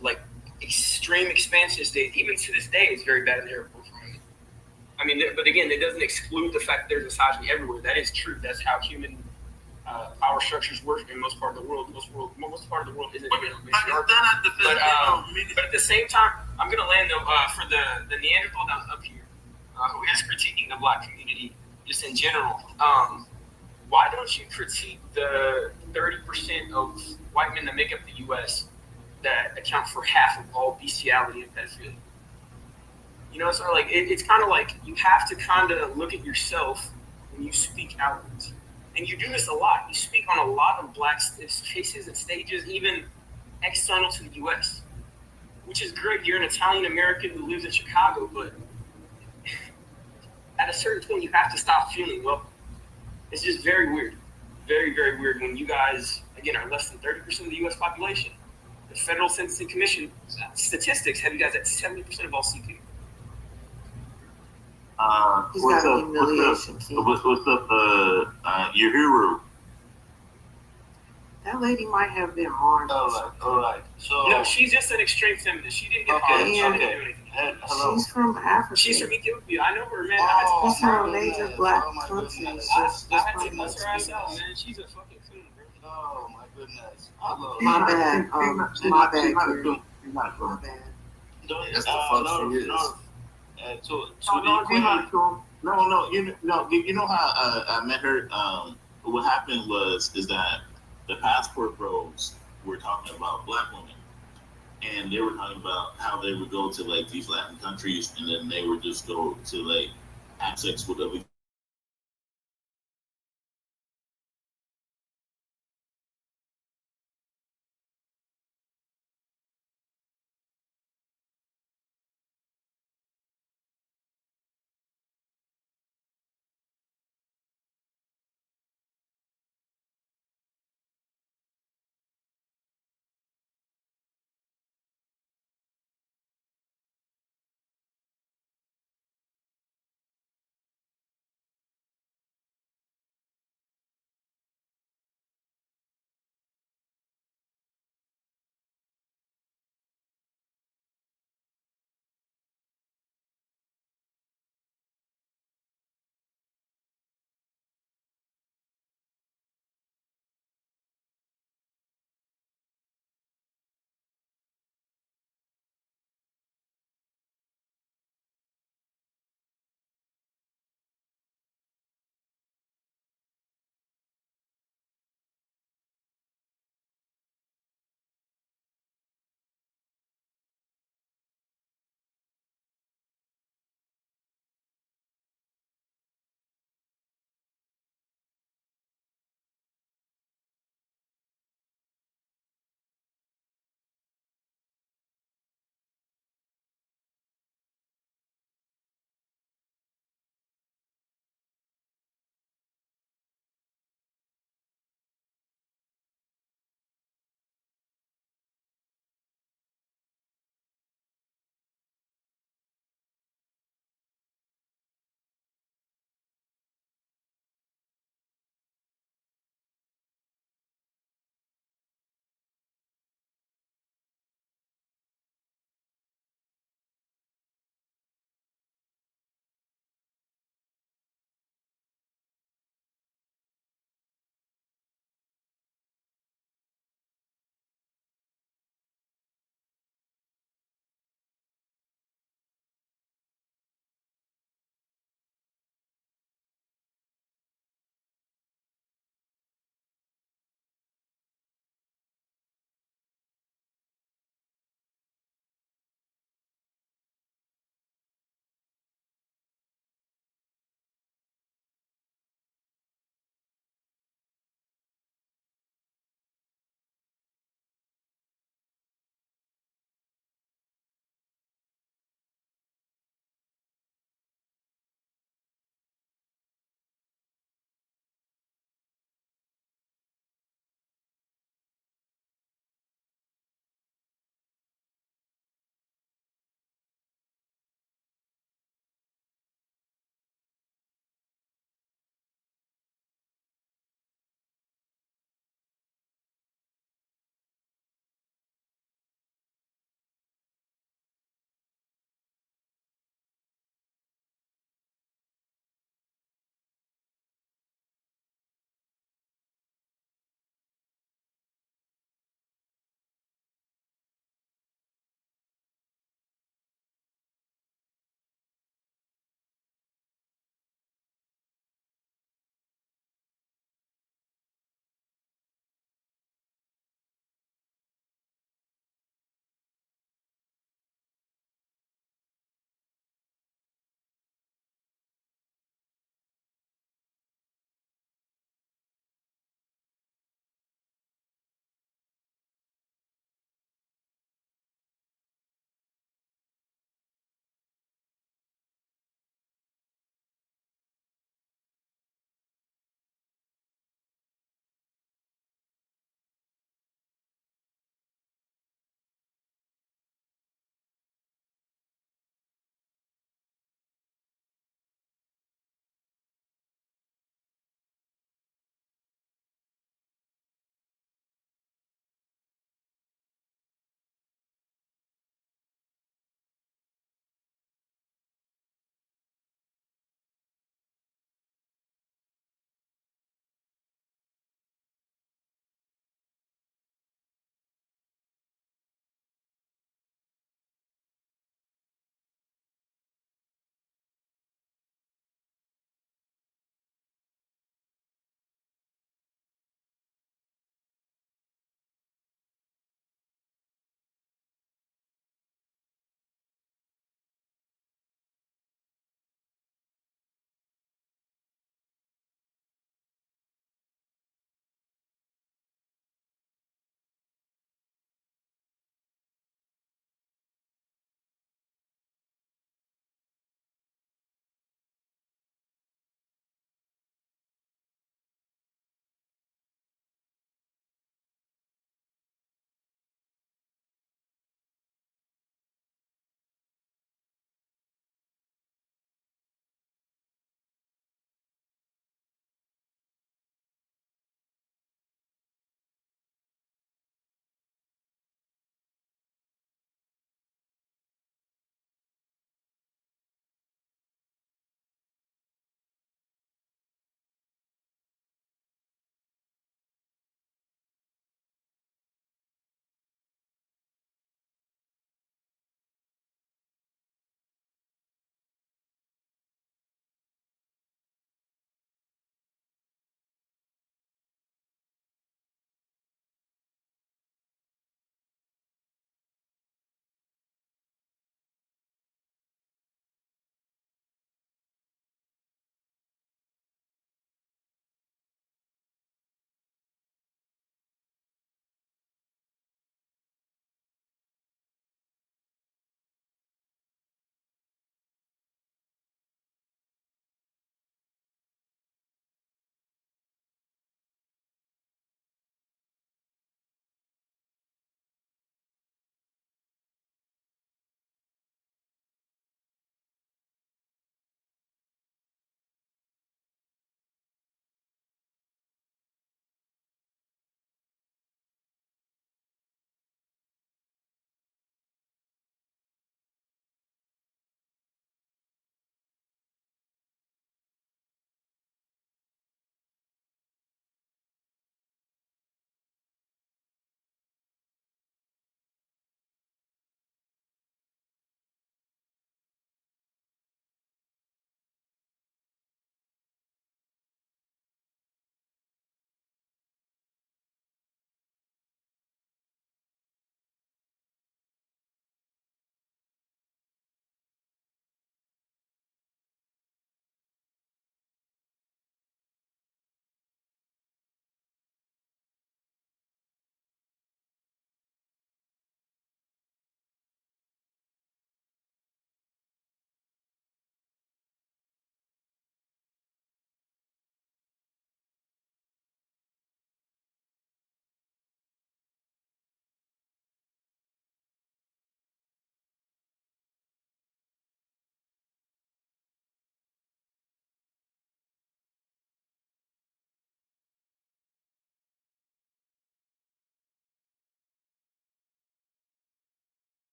like extreme expansionist days. Even to this day, it's very bad in the Arab world. I mean, but again, it doesn't exclude the fact that there's misogyny everywhere. That is true. That's how human power structures work in most part of the world. Most part of the world isn't. But at the same time, I'm gonna land though for the Neanderthal that was up here. who is critiquing the black community just in general. Why don't you critique the 30% of white men that make up the U.S. that account for half of all bestiality and pedophilia? You know, so like it's kind of like you have to kind of look at yourself when you speak outwards, and you do this a lot. You speak on a lot of black cases and stages, even external to the U.S., which is great. You're an Italian American who lives in Chicago, but at a certain point, you have to stop feeling welcome. It's just very weird, very, very weird when you guys, again, are less than 30% of the U.S. population. The Federal Sentencing Commission statistics have you guys at 70% of all CP. He's got a humiliation. What's up? Your hero. That lady might have been harmed. All right. So No, she's just an extreme feminist. She didn't get Okay, harmed. She didn't okay. do anything. hello. She's from Africa. She's from Ethiopia. I know her, man. Oh, She's from a my major goodness. black Oh, my country. goodness. I had to cuss her ass out, man. She's a fucking coon, bro. Oh my goodness. Hello. My bad. My bad, She's not a Karen. coon. She's not a My coon. bad. That's the fuck she is. So No, the queen. No. You know how I met her. What happened is that the passport bros were talking about black women, and they were talking about how they would go to like these Latin countries, and then they would just go to like have sex with other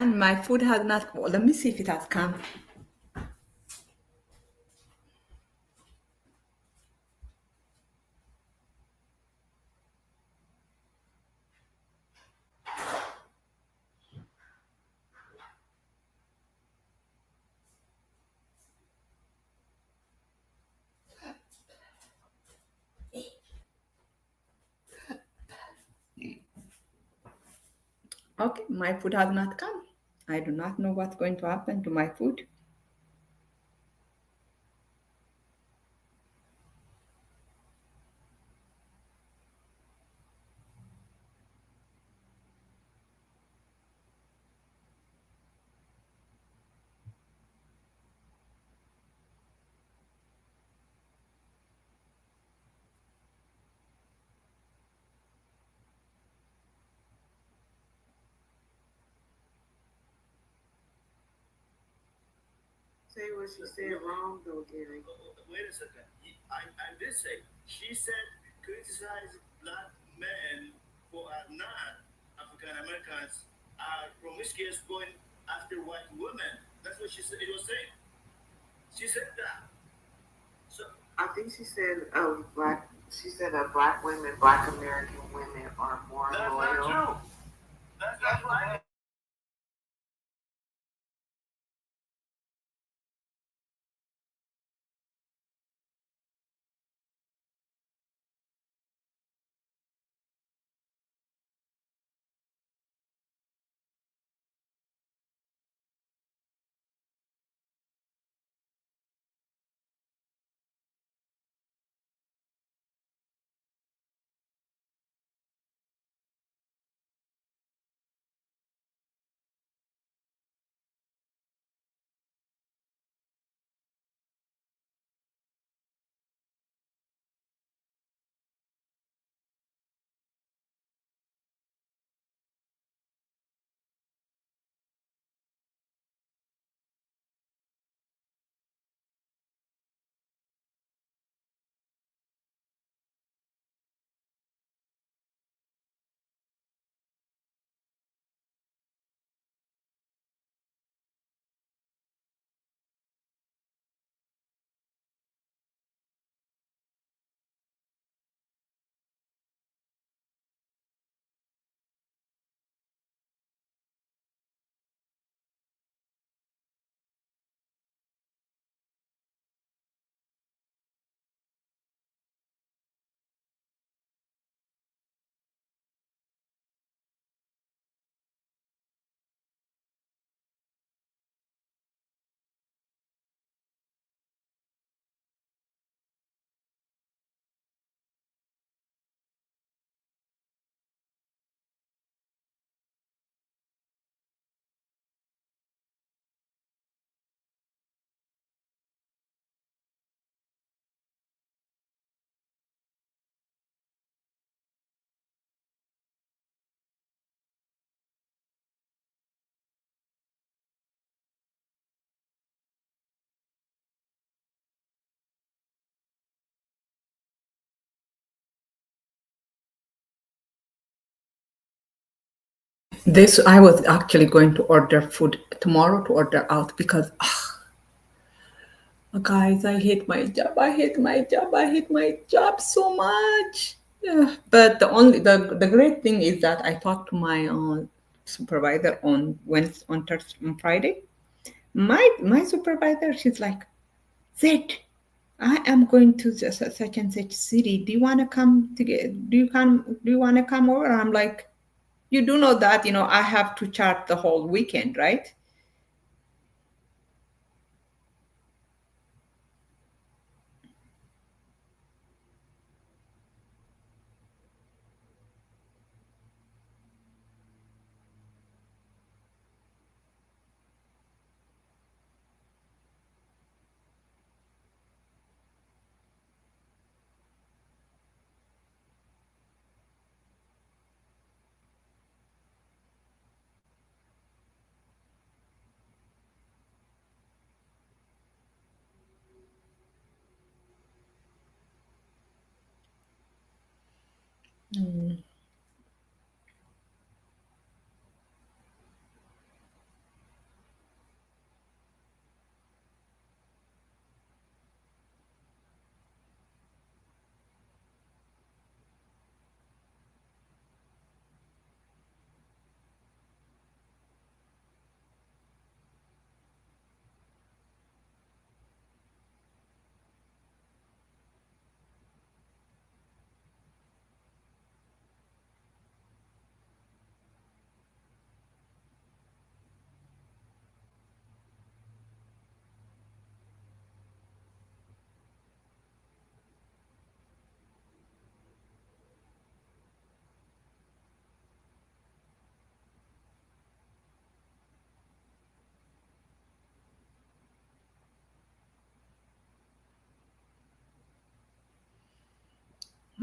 And my food has not. Well, let me see if it has come. Okay, my food has not come. I do not know what's going to happen to my food. Say what she said wrong though, Gary. Wait a second. I did say she said criticize black men who are not African Americans are promiscuous going after white women. That's what she said. It was saying. She said that. So I think she said black. She said that black women, black American women, are more that's loyal. not true. That's what This I was actually going to order food tomorrow to order out because guys, I hate my job. I hate my job. I hate my job so much. Yeah. But the great thing is that I talked to my supervisor on Wednesday, on Thursday, on Friday. My supervisor, she's like, Zed, I am going to such and such city. Do you want to come to get? Do you want to come over? I'm like, you do know that I have to chart the whole weekend, right? Mm.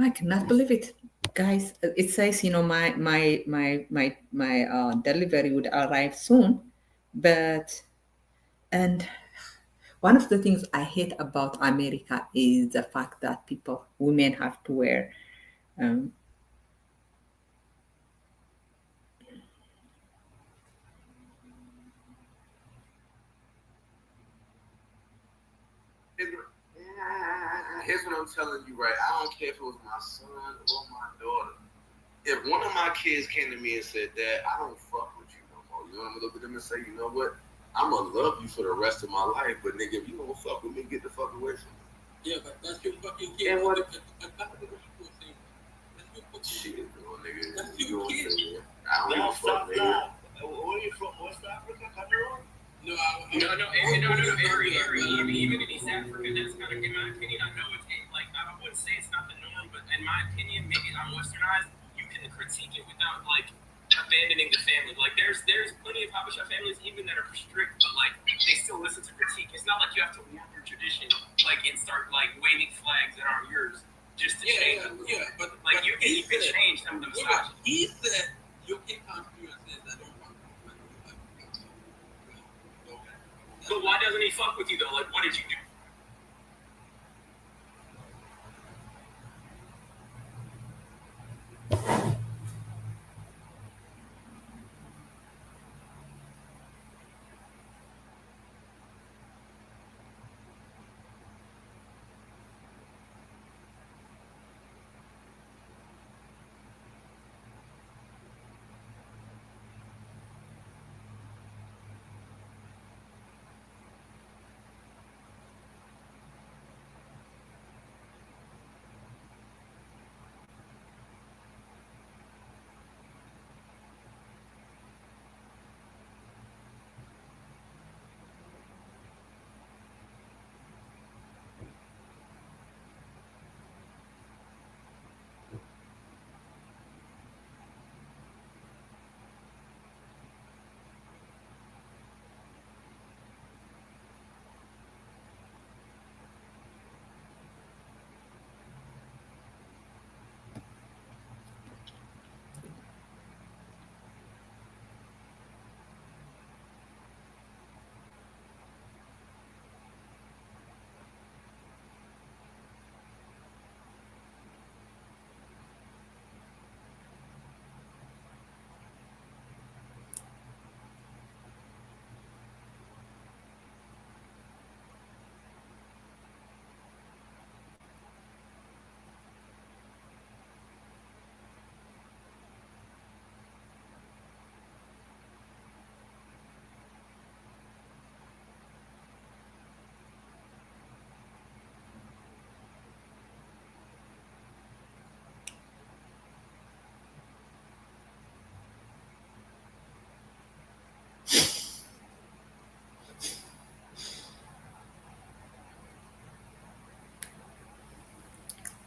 I cannot believe it, guys. It says, my delivery would arrive soon, but and one of the things I hate about America is the fact that women have to wear um, Here's what I'm telling you, right? I don't care if it was my son or my daughter. If one of my kids came to me and said, "Dad, I don't fuck with you no more," you know, I'm gonna look at them and say, "You know what? I'm gonna love you for the rest of my life, but nigga, if you don't fuck with me, get the fuck away from me." Yeah, but that's your fucking kid. And what? Shit, nigga. That's You your know what I'm kid. saying? I don't give a fuck, nigga. Where are you from? West Africa, Cameroon? No, Even in East Africa, that's kind of, in my opinion, I know it's like, I wouldn't say it's not the norm, but in my opinion, maybe I'm westernized, you can critique it without, like, abandoning the family. Like, there's plenty of Habesha families, even that are strict, but, like, they still listen to critique. It's not like you have to warp your tradition, like, and start, like, waving flags that aren't yours just to change them. but Like, you can change some of them styles. he said your kid comes to you and says, "I don't want to." But why doesn't he fuck with you, though? Like, what did you do?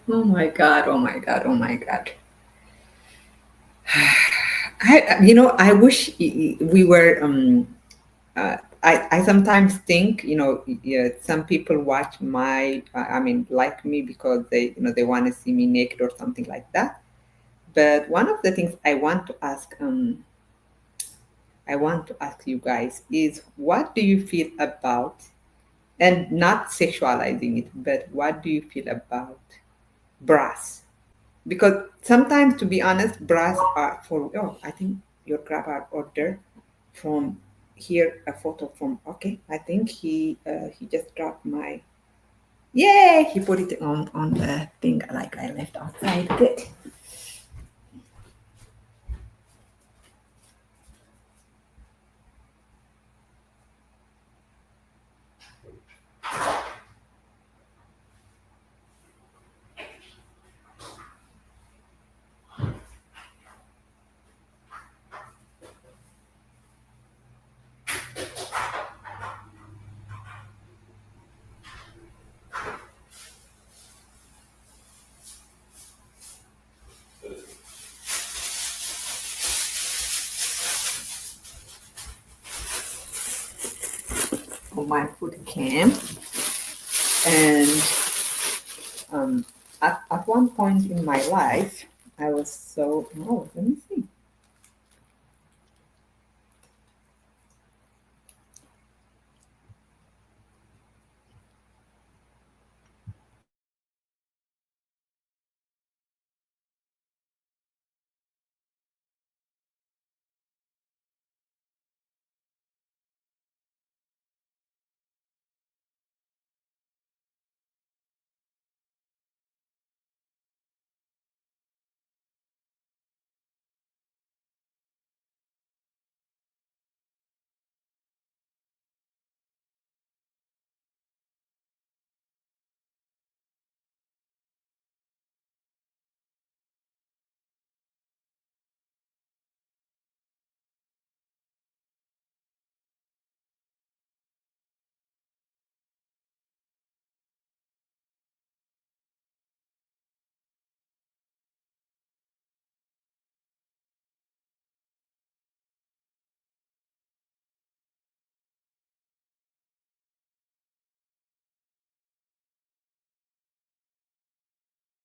oh my god, oh my god, oh my god. I wish we were. I sometimes think, yeah, some people watch like me because they want to see me naked or something like that. But one of the things I want to ask you guys is, what do you feel about, and not sexualizing it, but what do you feel about bras? Because sometimes, to be honest, bras are for, oh, I think your grab our order from here, a photo from, okay, I think he just dropped my, yeah, he put it on the thing like I left outside. Good. On my food cam, and at one point in my life, I was so, oh, let me see.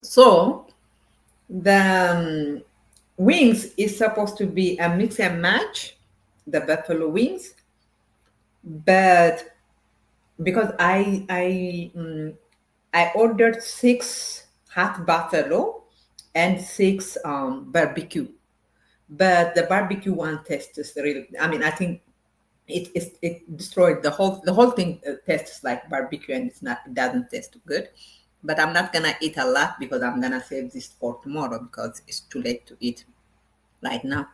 So the wings is supposed to be a mix and match, the buffalo wings, but because I ordered 6 hot buffalo and 6 barbecue, but the barbecue one tastes really. I mean, I think it destroyed the whole thing. Tastes like barbecue, and it doesn't taste good. But I'm not gonna eat a lot because I'm gonna save this for tomorrow because it's too late to eat right now.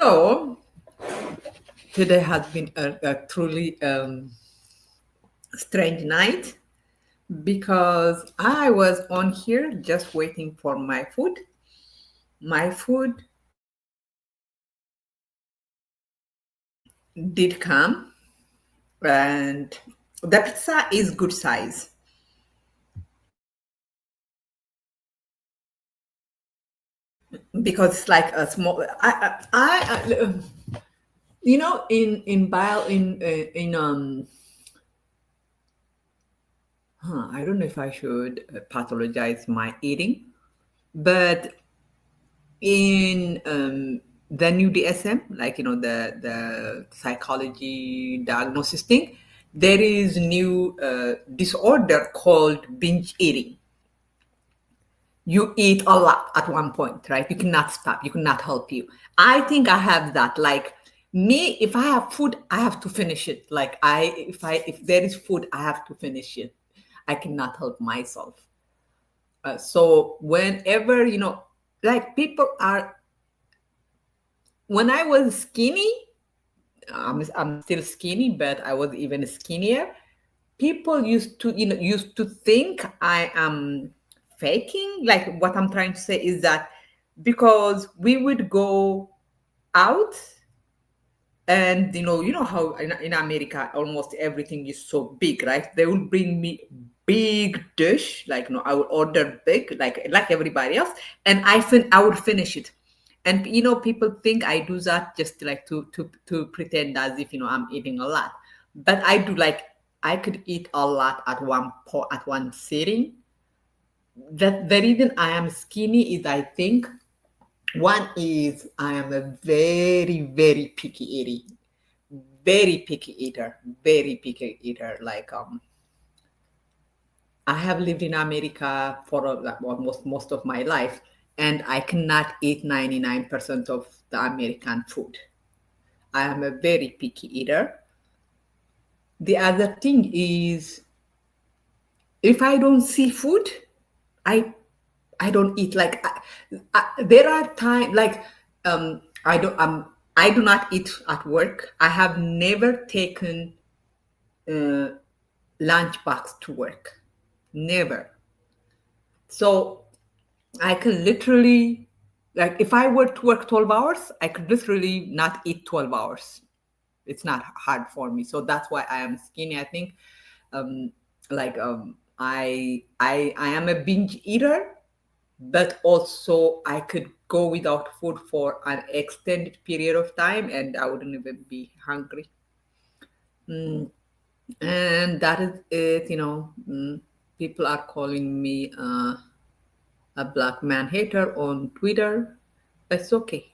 So today has been a truly strange night because I was on here just waiting for my food. My food did come, and the pizza is good size. Because it's like a small. You know, in bio in I don't know if I should pathologize my eating, but in the new DSM, like the psychology diagnosis thing, there is new disorder called binge eating. You eat a lot at one point, right? You cannot stop. You cannot help you. I think I have that. Like me, if I have food, I have to finish it. Like if there is food, I have to finish it. I cannot help myself. So whenever like people are, when I was skinny, I'm still skinny, but I was even skinnier. People used to think I am faking. Like what I'm trying to say is that because we would go out, and you know how in America almost everything is so big, right? They will bring me big dish, like I will order big, like everybody else, and I would finish it. And people think I do that just like to pretend as if I'm eating a lot, but I do. Like I could eat a lot at one sitting. That the reason I am skinny is, I think, one is I am a very, very picky eater. Very picky eater. Very picky eater. Like I have lived in America for like almost most of my life, and I cannot eat 99% of the American food. I am a very picky eater. The other thing is, if I don't see food, I I don't eat. Like there are times like I do not eat at work. I have never taken uh, lunch box to work. Never. So I can literally, like, if I were to work 12 hours, I could literally not eat 12 hours. It's not hard for me. So that's why I am skinny. I think, um, I am a binge eater, but also I could go without food for an extended period of time and I wouldn't even be hungry. Mm, and that is it. People are calling me a black man hater on Twitter. It's okay.